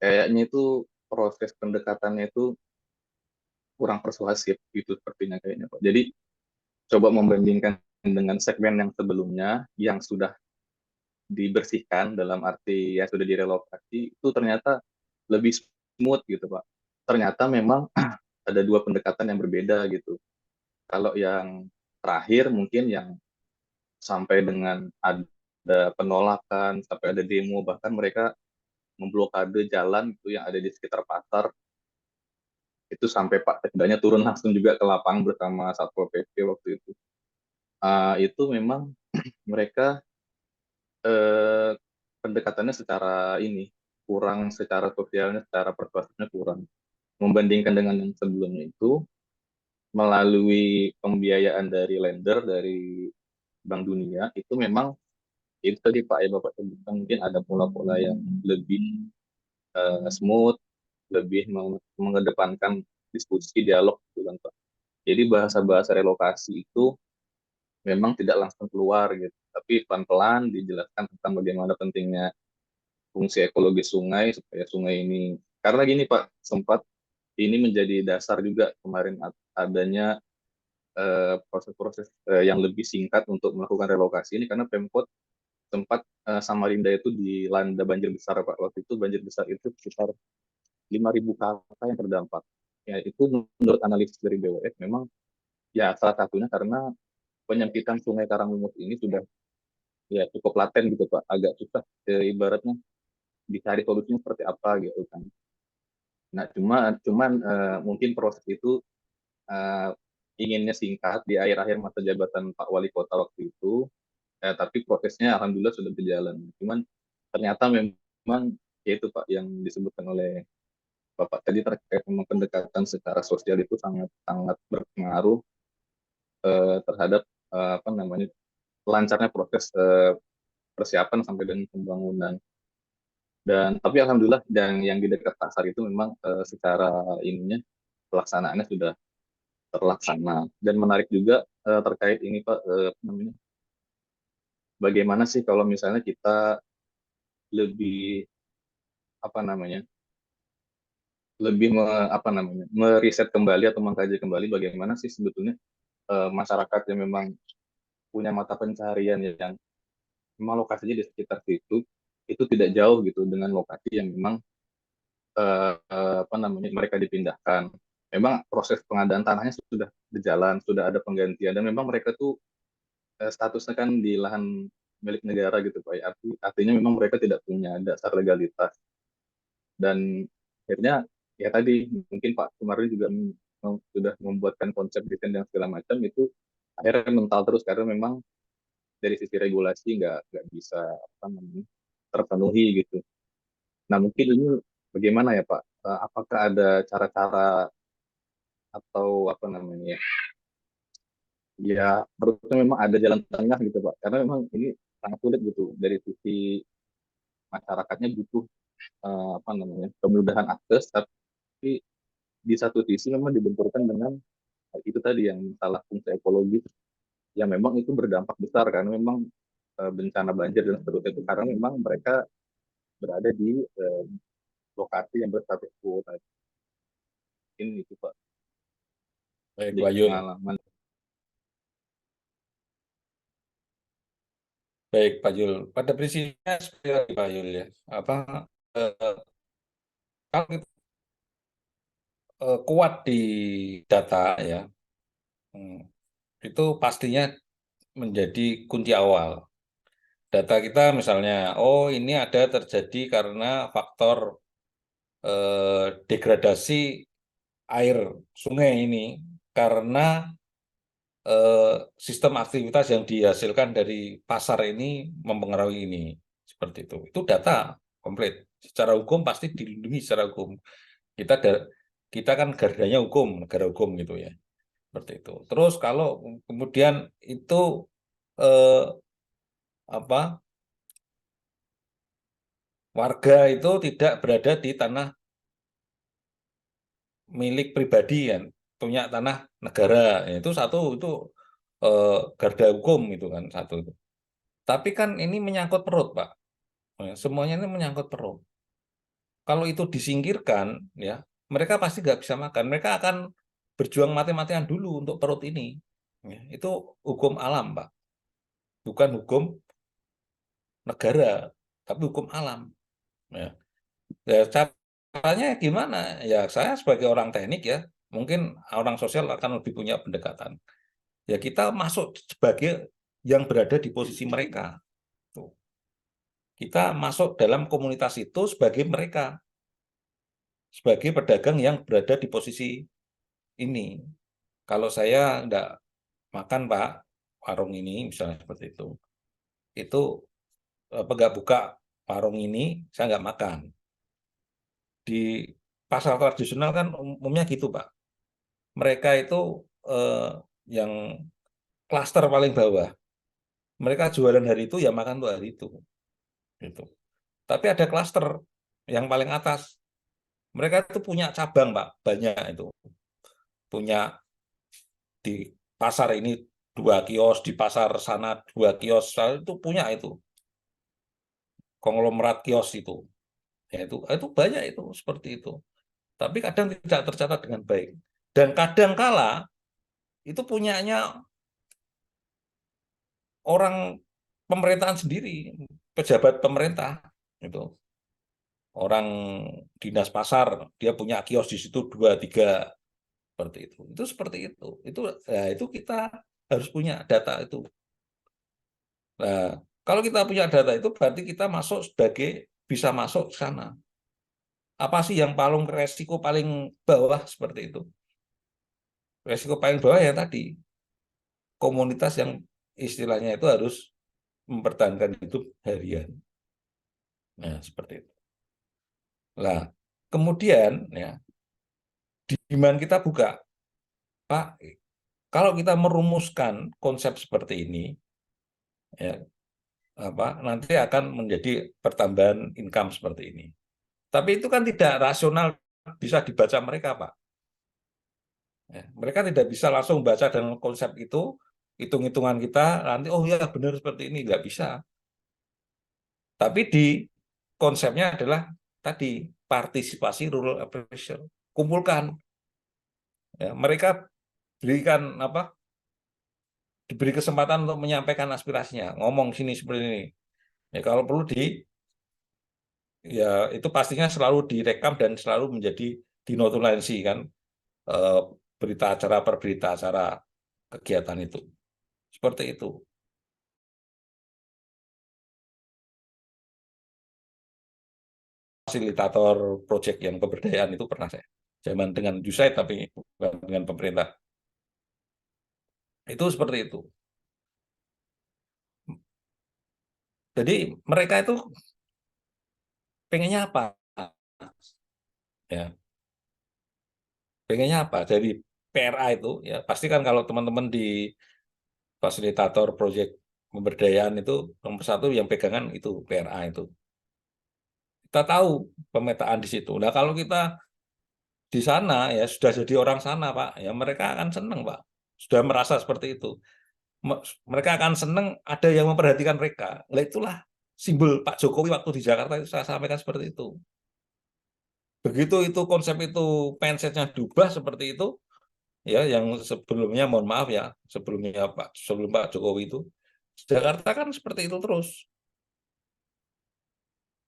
kayaknya itu proses pendekatannya itu kurang persuasif gitu sepertinya kayaknya, Pak. Jadi coba membandingkan dengan segmen yang sebelumnya yang sudah dibersihkan dalam arti ya sudah direlokasi itu ternyata lebih smooth gitu, Pak. Ternyata memang ada dua pendekatan yang berbeda gitu. Kalau yang terakhir mungkin yang sampai dengan ada penolakan, sampai ada demo, bahkan mereka memblokade jalan itu yang ada di sekitar pasar, itu sampai Pak Sekdanya turun langsung juga ke lapangan bersama Satpol PP waktu itu. Itu memang mereka eh, pendekatannya secara ini kurang, secara sosialnya, secara persuasifnya kurang. Membandingkan dengan yang sebelumnya itu, melalui pembiayaan dari lender, dari Bank Dunia, itu memang itu tadi Pak ya Bapak sebutkan mungkin ada pola-pola yang lebih smooth, lebih mengedepankan diskusi dialog gitu kan Pak. Jadi bahasa-bahasa relokasi itu memang tidak langsung keluar gitu, tapi pelan-pelan dijelaskan tentang bagaimana pentingnya fungsi ekologi sungai supaya sungai ini karena gini Pak sempat ini menjadi dasar juga kemarin adanya proses-proses yang lebih singkat untuk melakukan relokasi ini, karena Pemkot tempat Samarinda itu dilanda banjir besar, Pak. Waktu itu banjir besar itu sekitar 5.000 kakak yang terdampak. Ya, itu menurut analisis dari BWF memang ya salah satunya karena penyempitan Sungai Karangungut ini sudah ya cukup laten gitu, Pak. Agak susah ibaratnya dicari solusinya seperti apa gitu kan. Nah, cuman mungkin proses itu uh, inginnya singkat di akhir-akhir masa jabatan Pak Wali Kota waktu itu, tapi prosesnya alhamdulillah sudah berjalan. Cuman ternyata memang ya itu Pak yang disebutkan oleh Bapak tadi terkait memang pendekatan secara sosial itu sangat sangat berpengaruh terhadap apa namanya lancarnya proses persiapan sampai dengan pembangunan. Dan tapi alhamdulillah yang di dekat pasar itu memang secara ininya pelaksanaannya sudah terlaksana. Dan menarik juga terkait ini Pak, apa namanya, bagaimana sih kalau misalnya kita lebih apa namanya lebih apa namanya meriset kembali atau mengkaji kembali bagaimana sih sebetulnya masyarakat yang memang punya mata pencaharian yang memang lokasinya di sekitar situ itu tidak jauh gitu dengan lokasi yang memang apa namanya mereka dipindahkan. Memang proses pengadaan tanahnya sudah berjalan, sudah ada penggantian dan memang mereka tuh statusnya kan di lahan milik negara gitu Pak. Artinya memang mereka tidak punya dasar legalitas dan akhirnya ya tadi mungkin Pak kemarin juga sudah membuatkan konsep desain dan segala macam itu akhirnya mental terus karena memang dari sisi regulasi nggak bisa apa namanya terpenuhi gitu. Nah mungkin ini bagaimana ya Pak? Apakah ada cara-cara atau apa namanya ya harusnya memang ada jalan tengah gitu Pak karena memang ini sangat sulit gitu dari sisi masyarakatnya butuh apa namanya kemudahan akses tapi di satu sisi memang dibenturkan dengan itu tadi yang salah fungsi ekologis yang memang itu berdampak besar karena memang bencana banjir dan seterusnya itu karena memang mereka berada di lokasi yang berstatus quo tadi. Ini itu Pak Baik, Pak sedikit Yul. pengalaman. Baik, Pak Yul. Pada prinsipnya seperti itu, Pak Yul ya. Apa eh, kalau kita kuat di data ya, hmm, itu pastinya menjadi kunci awal. Data kita misalnya, oh ini ada terjadi karena faktor degradasi air sungai ini karena eh, sistem aktivitas yang dihasilkan dari pasar ini mempengaruhi ini seperti itu. Itu data komplit. Secara hukum pasti dilindungi secara hukum. Kita kita kan gardanya hukum, negara hukum gitu ya. Seperti itu. Terus kalau kemudian itu eh, apa warga itu tidak berada di tanah milik pribadi kan, punya tanah negara. Ya, itu satu itu garda hukum itu kan satu itu. Tapi kan ini menyangkut perut, Pak. Semuanya ini menyangkut perut. Kalau itu disingkirkan, ya mereka pasti nggak bisa makan. Mereka akan berjuang mati-matian dulu untuk perut ini. Ya, itu hukum alam, Pak. Bukan hukum negara, tapi hukum alam. Ya. Ya, caranya gimana? Ya saya sebagai orang teknik ya, mungkin orang sosial akan lebih punya pendekatan. Ya kita masuk sebagai yang berada di posisi mereka. Tuh. Kita masuk dalam komunitas itu sebagai mereka, sebagai pedagang yang berada di posisi ini. Kalau saya enggak makan Pak, warung ini misalnya seperti itu enggak buka warung ini, saya enggak makan. Di pasar tradisional kan umumnya gitu Pak. Mereka itu eh, yang klaster paling bawah. Mereka jualan hari itu ya makan tuh hari itu. Gitu. Tapi ada klaster yang paling atas. Mereka itu punya cabang Pak, banyak itu. Punya di pasar ini 2 kios, di pasar sana 2 kios, itu punya itu konglomerat kios itu. Ya itu banyak itu seperti itu. tapi kadang tidak tercatat dengan baik. Dan kadang kala itu punyanya orang pemerintahan sendiri, pejabat pemerintah itu. Orang dinas pasar, dia punya kios di situ 2, 3 seperti itu. Itu seperti itu. Itu kita harus punya data itu. Nah, kalau kita punya data itu berarti kita bisa masuk ke sana. Apa sih yang resiko paling bawah seperti itu? Resiko paling bawah ya tadi, komunitas yang istilahnya itu harus mempertahankan hidup harian. Nah, seperti itu. Nah, kemudian ya, demand kita buka. Pak, kalau kita merumuskan konsep seperti ini, ya, nanti akan menjadi pertambahan income seperti ini. Tapi itu kan tidak rasional bisa dibaca mereka, Pak. Ya, mereka tidak bisa langsung baca dengan konsep itu, hitung-hitungan kita, nanti, oh ya benar seperti ini, nggak bisa. Tapi di konsepnya adalah tadi, partisipasi rural appraisal. Kumpulkan. Ya, mereka diberi kesempatan untuk menyampaikan aspirasinya, ngomong sini seperti ini. Ya, kalau perlu ya itu pastinya selalu direkam dan selalu menjadi dinotulensi kan, berita acara per berita acara kegiatan itu. Seperti itu. Fasilitator proyek yang pemberdayaan itu pernah saya. Zaman dengan USAID tapi bukan dengan pemerintah. Itu seperti itu. Jadi mereka itu pengennya apa? Ya, pengennya apa? Jadi PRA itu ya pasti kan kalau teman-teman di fasilitator proyek pemberdayaan itu nomor 1 yang pegangan itu PRA itu. Kita tahu pemetaan di situ. Nah, kalau kita di sana ya sudah jadi orang sana, Pak, ya mereka akan senang, Pak. Sudah merasa seperti itu. Mereka akan senang ada yang memperhatikan mereka. Nah, itulah simbol Pak Jokowi waktu di Jakarta itu saya sampaikan seperti itu. Begitu itu konsep itu mindset-nya diubah seperti itu, ya yang sebelumnya mohon maaf ya, sebelum Pak Jokowi itu Jakarta kan seperti itu terus.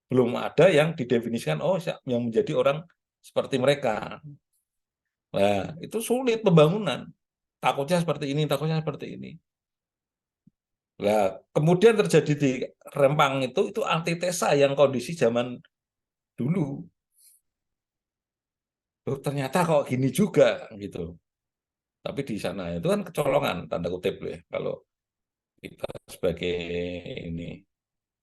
Belum ada yang didefinisikan oh yang menjadi orang seperti mereka. Nah, itu sulit pembangunan. Takutnya seperti ini, takutnya seperti ini. Nah, kemudian terjadi di Rempang itu antitesa yang kondisi zaman dulu. Loh, ternyata kok gini juga gitu. Tapi di sana itu kan kecolongan tanda kutip ya kalau kita sebagai ini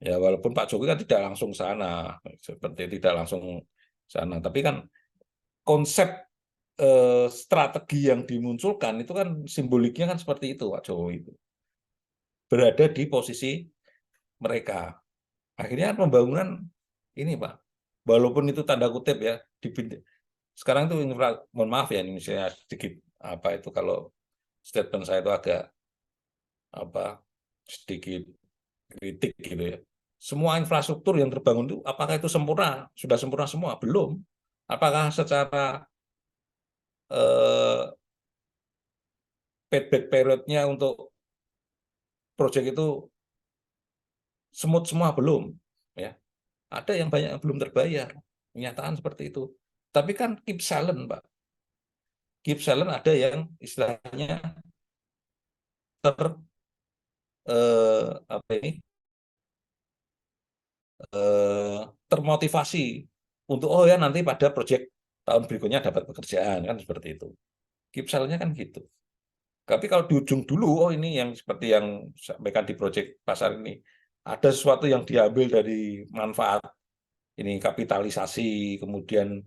ya walaupun Pak Jokowi kan tidak langsung sana seperti tidak langsung sana tapi kan konsep strategi yang dimunculkan itu kan simboliknya kan seperti itu Pak Jokowi itu berada di posisi mereka akhirnya pembangunan ini Pak walaupun itu tanda kutip ya sekarang itu mohon maaf ya ini saya sedikit apa itu kalau statement saya itu agak apa sedikit kritik gitu ya. Semua infrastruktur yang terbangun itu apakah itu sempurna? Sudah sempurna semua? Belum. Apakah secara payback periodnya untuk proyek itu smooth semua? Belum. Ya, ada yang banyak yang belum terbayar. Kenyataan seperti itu. Tapi kan keep silent, Pak. Keep silent ada yang istilahnya apa ini termotivasi untuk oh ya nanti pada proyek tahun berikutnya dapat pekerjaan kan seperti itu. Keep silent-nya kan gitu. Tapi kalau di ujung dulu, oh ini yang seperti yang sampaikan di proyek pasar ini, ada sesuatu yang diambil dari manfaat ini kapitalisasi, kemudian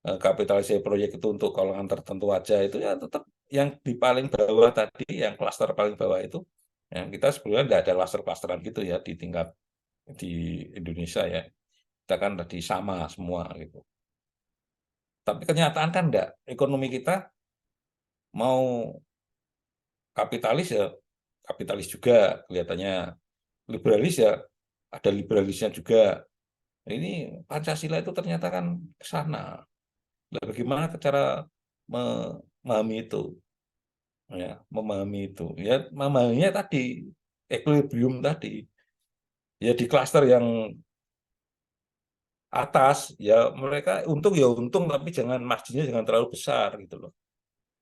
kapitalisasi proyek itu untuk golongan tertentu aja itu ya tetap yang di paling bawah tadi, yang klaster paling bawah itu, yang kita sebenarnya tidak ada klaster-klasteran gitu ya di tingkat di Indonesia ya, kita kan tadi sama semua gitu. Tapi kenyataan kan enggak, ekonomi kita mau kapitalis ya kapitalis juga kelihatannya liberalis ya ada liberalisnya juga ini Pancasila itu ternyata kan ke sana Nah, bagaimana cara memahami itu? Ya, memahami itu. Ya, memahaminya tadi equilibrium tadi. Ya di klaster yang atas, ya mereka untung ya untung, tapi jangan marginnya jangan terlalu besar gitu loh.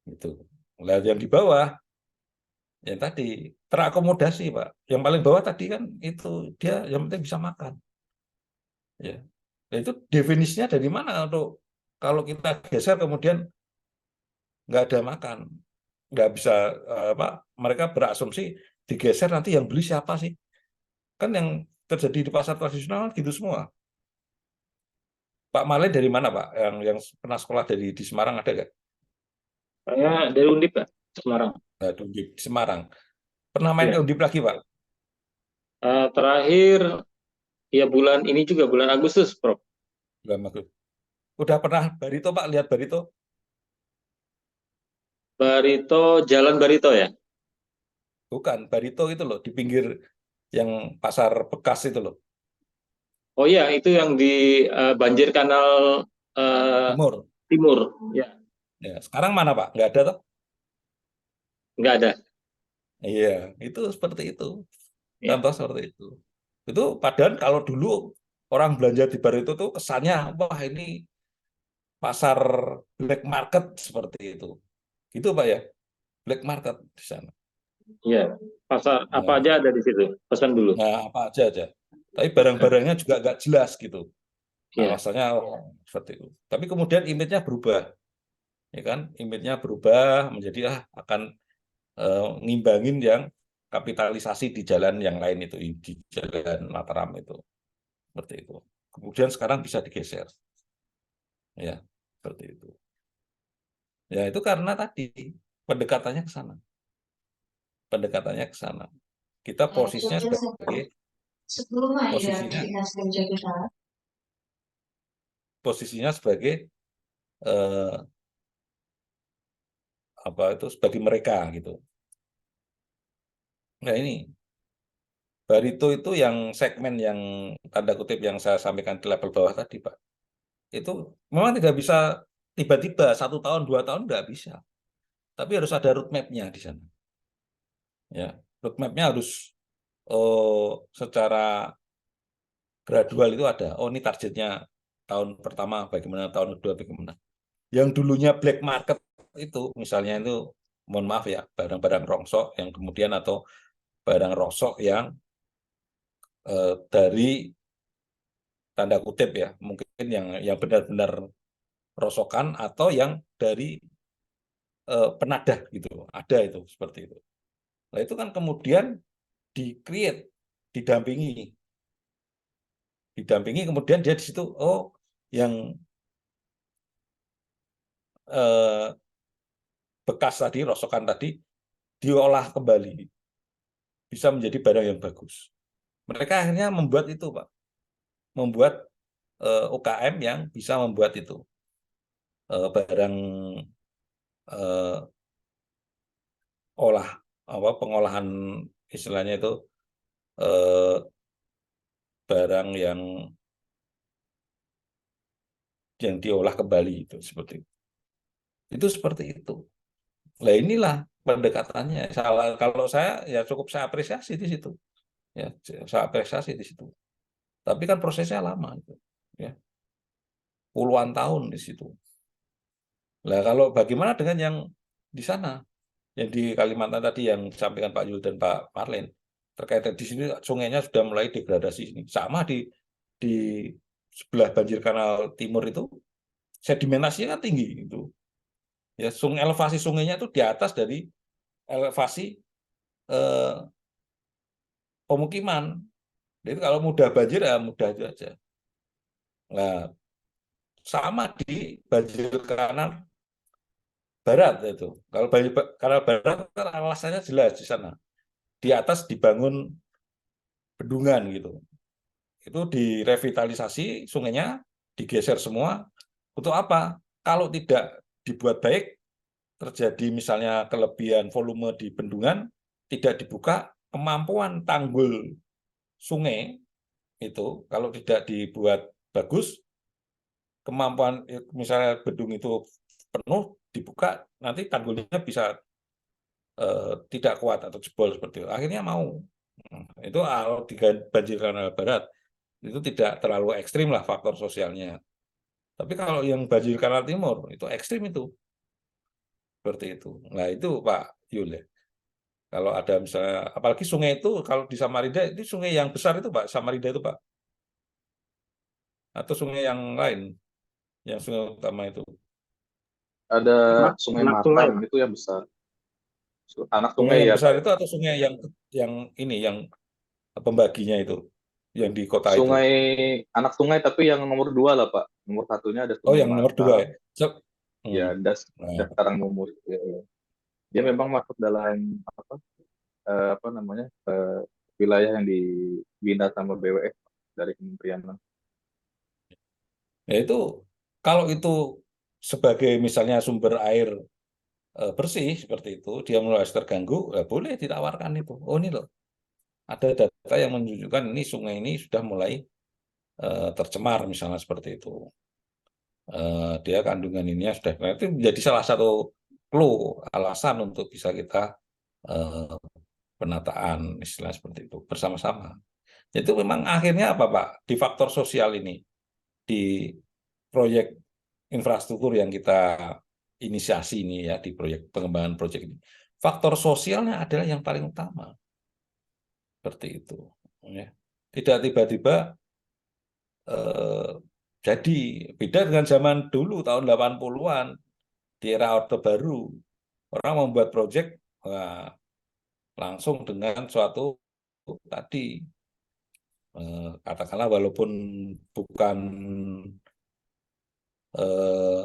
Gitu. Nah, yang di bawah yang tadi terakomodasi, Pak. Yang paling bawah tadi kan itu dia yang penting bisa makan. Ya. Nah, itu definisinya dari mana untuk kalau kita geser kemudian nggak ada makan, nggak bisa apa? Mereka berasumsi digeser nanti yang beli siapa sih? Kan yang terjadi di pasar tradisional gitu semua. Pak Male dari mana, Pak? Yang pernah sekolah di Semarang ada nggak? Saya dari Undip, Pak, Semarang. Nah, di Semarang. Pernah main ke Ya. Undip lagi, Pak? Terakhir ya bulan ini juga bulan Agustus, Prof. Belum aku. Udah pernah Barito, Pak? Lihat Barito? Barito, Jalan Barito ya. Bukan, Barito itu loh, di pinggir yang pasar bekas itu loh, Oh iya, itu yang di banjir kanal eh, timur. timur. Ya, Ya, sekarang mana, Pak? Nggak ada toh? nggak ada. Iya, itu seperti itu. Ya, Contoh seperti itu. Itu padahal kalau dulu orang belanja di Barito tuh kesannya, wah ini pasar black market seperti itu. Gitu, Pak ya, black market di sana. ya. Pasar apa Nah, aja ada di situ. Pesan dulu. nah apa aja. Tapi barang-barangnya juga nggak jelas gitu. Ya, Alasannya seperti itu. Tapi kemudian image-nya berubah, ya kan? Image-nya berubah menjadi akan ngimbangin yang kapitalisasi di jalan yang lain itu, di jalan Mataram itu, seperti itu. Kemudian sekarang bisa digeser, ya, seperti itu. Ya itu karena tadi pendekatannya ke sana, pendekatannya ke sana. Kita posisinya sebagai posisinya posisinya sebagai eh, apa itu sebagai mereka gitu. Nah ini Barito itu yang segmen yang tanda kutip yang saya sampaikan di level bawah tadi, Pak. Itu memang tidak bisa tiba-tiba 1 tahun 2 tahun nggak bisa, tapi harus ada roadmap-nya di sana. Ya, roadmap-nya harus secara gradual itu ada. Oh ini targetnya tahun pertama bagaimana, tahun kedua bagaimana. Yang dulunya black market itu misalnya itu mohon maaf ya barang-barang rongsok yang kemudian atau barang rosok yang dari tanda kutip ya mungkin yang benar-benar rosokan atau yang dari penadah gitu ada itu seperti itu. Nah itu kan kemudian di-create, didampingi, kemudian dia di situ oh yang eh, bekas tadi rosokan tadi diolah kembali bisa menjadi barang yang bagus. Mereka akhirnya membuat itu, Pak, membuat UKM yang bisa membuat itu barang eh, olah apa pengolahan istilahnya itu eh, barang yang diolah kembali itu seperti itu. Itu seperti itu. Nah inilah pendekatannya. Kalau saya ya cukup saya apresiasi di situ. Ya, saya apresiasi di situ. Tapi kan prosesnya lama itu. Ya, puluhan tahun di situ. Nah, kalau bagaimana dengan yang di sana, yang di Kalimantan tadi yang disampaikan Pak Yul dan Pak Marlen, terkait di sini sungainya sudah mulai degradasi ini. Sama di sebelah banjir kanal timur itu sedimentasinya kan tinggi itu. Ya, elevasi sungainya itu di atas dari elevasi eh, pemukiman. Jadi kalau mudah banjir ya mudah itu aja. Nah, sama di banjir kanal barat itu. Kalau banjir kanal barat kan alasannya jelas di sana. Di atas dibangun bendungan gitu. Itu direvitalisasi sungainya, digeser semua. Untuk apa? Kalau tidak dibuat baik, terjadi misalnya kelebihan volume di bendungan, tidak dibuka, kemampuan tanggul sungai itu, kalau tidak dibuat bagus, kemampuan misalnya gedung itu penuh dibuka, nanti tanggulnya bisa tidak kuat atau jebol seperti itu. Akhirnya mau. Itu di banjir kanal barat itu tidak terlalu ekstrim lah faktor sosialnya. Tapi kalau yang banjir kanal timur itu ekstrim itu seperti itu. Nah itu Pak Yul ya. Kalau ada misalnya, apalagi sungai itu kalau di Samarinda itu sungai yang besar itu Pak, Samarinda itu Pak, atau sungai yang lain, yang sungai utama itu. Ada Anak, Sungai anak sungai, Matang Pak. itu yang besar. Anak Sungai sungai yang ya besar Pak ya. itu atau sungai yang ini yang pembaginya itu, yang di kota itu. Sungai Anak sungai tapi yang nomor 2 lah Pak. Nomor satunya ada Oh Sungai yang nomor 2 Matang. ya. Ya, das Nah, das Karangmumur. Ya, ya. Dia memang masuk dalam apa apa namanya wilayah yang dibina sama BWF dari Kementerian. ya itu kalau itu sebagai misalnya sumber air bersih seperti itu, dia mulai terganggu, ya boleh ditawarkan itu. Oh ini loh, ada data yang menunjukkan ini sungai ini sudah mulai tercemar misalnya seperti itu. Dia kandungan ininya sudah, nah, itu menjadi salah satu clue alasan untuk bisa kita eh, penataan istilah seperti itu bersama-sama. Itu memang akhirnya apa Pak? Di faktor sosial ini, di proyek infrastruktur yang kita inisiasi ini ya, di proyek pengembangan proyek ini. Faktor sosialnya adalah yang paling utama. Seperti itu. Ya. Tidak tiba-tiba eh, jadi beda dengan zaman dulu tahun 80-an di era Orde Baru. Orang membuat proyek wah, langsung dengan suatu tadi katakanlah walaupun bukan eh,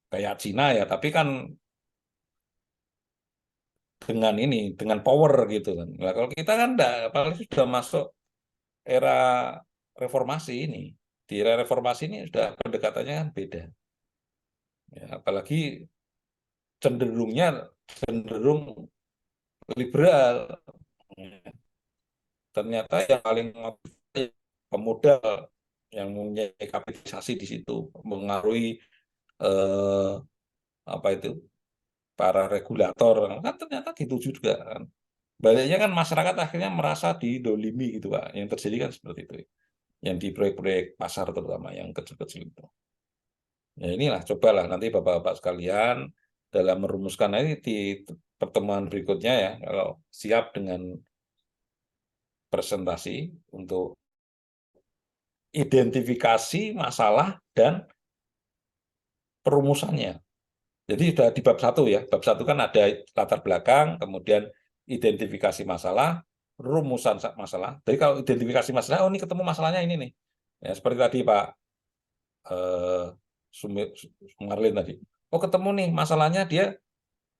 kayak Cina ya, tapi kan dengan ini, dengan power gitu kan. Nah, kalau kita kan enggak, apalagi sudah masuk era reformasi ini. Di era reformasi ini sudah pendekatannya kan beda. Ya, apalagi cenderung liberal. Ternyata yang paling pemodal yang mempunyai kapitalisasi di situ mengaruhi eh, apa itu para regulator kan ternyata gitu juga kan. Baliknya kan masyarakat akhirnya merasa didolimi gitu Pak. Yang terjadi kan seperti itu. Yang di proyek-proyek pasar terutama yang kecil-kecil itu. Ya inilah cobalah nanti Bapak-bapak sekalian dalam merumuskan ini di pertemuan berikutnya ya kalau siap dengan presentasi untuk identifikasi masalah dan perumusannya. Jadi sudah di bab 1 ya. Bab 1 kan ada latar belakang, kemudian identifikasi masalah, rumusan masalah. Jadi kalau identifikasi masalah, oh ini ketemu masalahnya ini nih. Ya, seperti tadi Pak eh, Sumarlin tadi. Oh ketemu nih masalahnya dia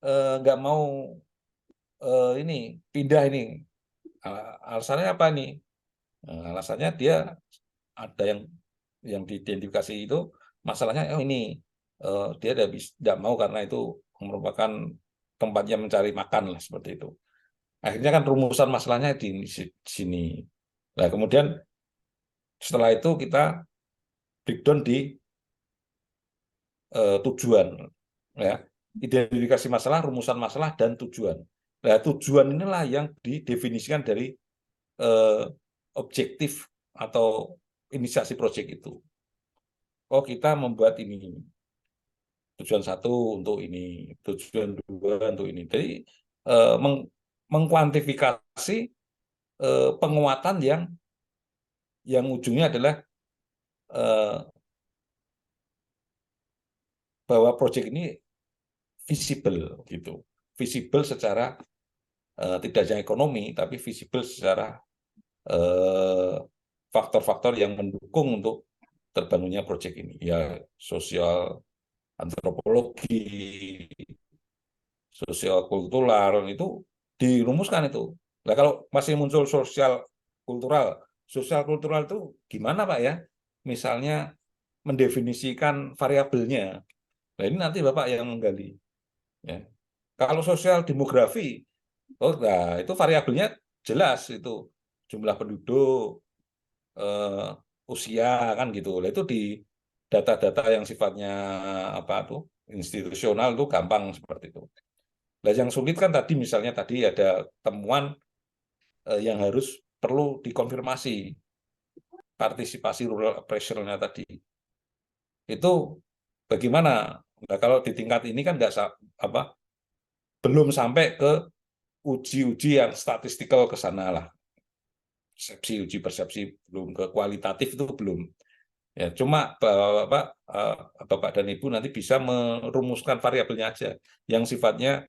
nggak mau ini pindah ini. Alasannya apa nih? Alasannya dia ada yang diidentifikasi itu masalahnya oh ini dia tidak mau karena itu merupakan tempatnya mencari makan lah seperti itu. Akhirnya kan rumusan masalahnya di sini. Nah, kemudian setelah itu kita breakdown di tujuan ya. Identifikasi masalah, rumusan masalah dan tujuan. Nah, tujuan inilah yang didefinisikan dari eh, objektif atau inisiasi proyek itu. Oh, kita membuat ini. Tujuan 1 untuk ini, tujuan 2 untuk ini. Jadi mengkuantifikasi penguatan yang ujungnya adalah eh, bahwa proyek ini visible gitu. Visible secara tidak hanya ekonomi, tapi visible secara faktor-faktor yang mendukung untuk terbangunnya proyek ini. Ya, sosial, antropologi, sosial kultural itu dirumuskan itu. Nah, kalau masih muncul sosial kultural itu gimana Pak ya? Misalnya mendefinisikan variabelnya. Nah, ini nanti Bapak yang menggali. Ya. Kalau sosial demografi, oh, nah, itu variabelnya jelas itu jumlah penduduk, usia kan gitu. Nah, itu data-data yang sifatnya apa tuh institusional itu gampang seperti itu. Nah, yang sulit kan tadi misalnya tadi ada temuan yang harus perlu dikonfirmasi partisipasi rural appraisalnya tadi. Itu bagaimana? Nah, kalau di tingkat ini kan nggak apa belum sampai ke uji-uji yang statistikal ke sana lah. Uji persepsi belum, ke kualitatif itu belum. Ya, cuma Bapak dan Ibu nanti bisa merumuskan variabelnya aja yang sifatnya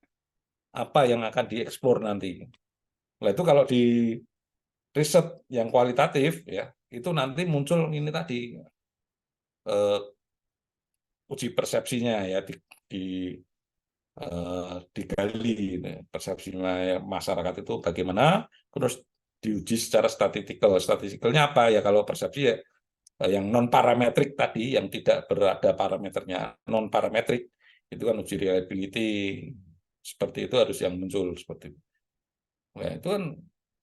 apa yang akan dieksplor nanti. Nah, itu kalau di riset yang kualitatif ya, itu nanti muncul ini tadi uji persepsinya ya digali persepsi masyarakat itu bagaimana, terus diuji secara statistikal. Statistikalnya apa ya? Kalau persepsi ya yang non parametrik tadi, yang tidak berada parameternya, non parametrik itu kan uji reliability seperti itu harus yang muncul seperti itu. Nah, itu kan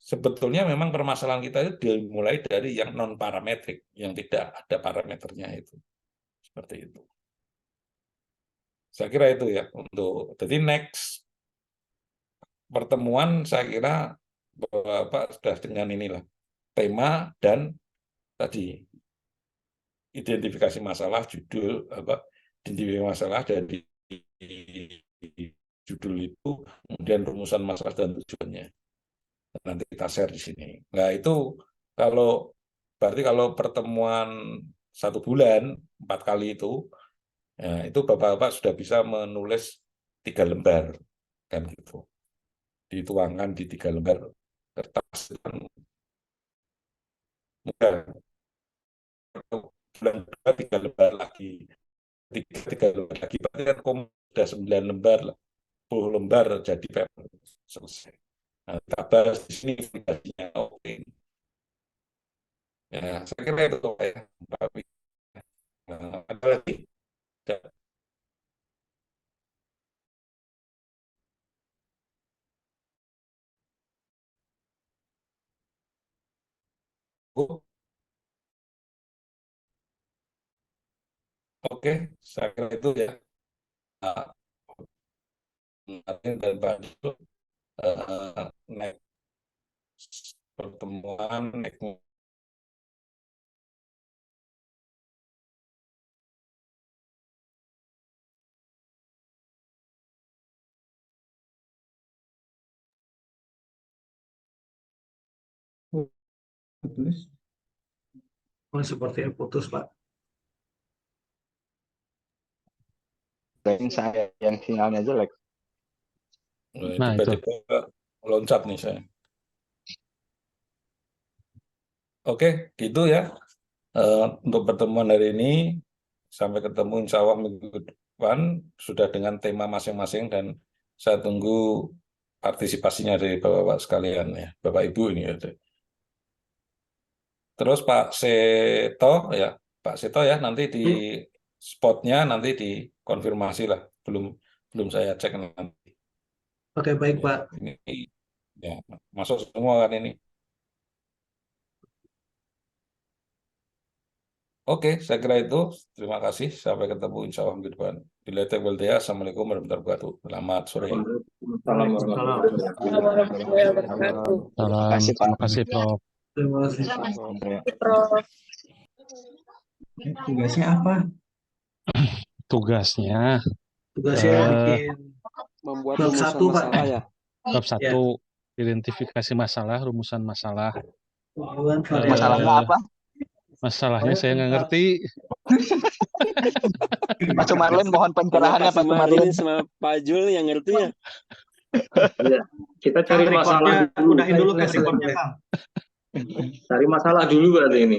sebetulnya memang permasalahan kita itu dimulai dari yang non parametrik, yang tidak ada parameternya itu seperti itu. Saya kira itu ya untuk jadi next pertemuan saya kira Bapak sudah dengan inilah tema dan tadi identifikasi masalah, judul apa identifikasi masalah dari judul itu, kemudian rumusan masalah dan tujuannya. Nanti kita share di sini. Nah itu berarti kalau pertemuan 1 bulan 4 kali itu, ya, itu Bapak-bapak sudah bisa menulis 3 lembar kan gitu. Dituangkan di 3 lembar kertas kan mudah. Bulan 2 3 lembar lagi, 3 lembar lagi, berarti kan sudah 9 lembar lah, 10 lembar jadi paper selesai. Nah, kita bahas di sini validasinya oke. Ya, saya kira itu ya, Pak. Ada lagi? Ada. Oke, saya kira itu ya. Dan Pak itu next pertemuan next Putus. Oh, seperti putus, Pak. Saya yang sinyalnya jelek. Nah, tiba-tiba loncat nih saya. Oke, gitu ya. Untuk pertemuan hari ini, sampai ketemu insya Allah minggu depan, sudah dengan tema masing-masing, dan saya tunggu partisipasinya dari Bapak-Bapak sekalian ya, Bapak Ibu ini ya. Terus Pak Seto ya, Pak Seto ya, nanti di spotnya nanti dikonfirmasi lah, belum saya cek nanti. Oke, baik Pak. Ini ya masuk semua kan ini. Oke, saya kira itu. Terima kasih. Sampai ketemu insya Allah minggu depan. Bila taufiq, Assalamualaikum warahmatullahi wabarakatuh. Selamat sore. Waalaikumsalam warahmatullahi wabarakatuh. Terima kasih, Pak. Terima kasih. Terima kasih, Prof. Tugasnya apa? Tugasnya Bikin membuat bab rumusan 1, Pak. masalah ya. bab 1 identifikasi masalah, rumusan masalah. Tujuan Masalahnya apa? Masalahnya saya nggak ngerti. Pak Sumarlin, mohon pencerahannya Pak Sumarlin. Sama Pak Jul yang ngerti ya. Ya, kita cari masalah dulu. Udahin dulu ke rekornya, Kang. Cari masalah dulu berarti ini.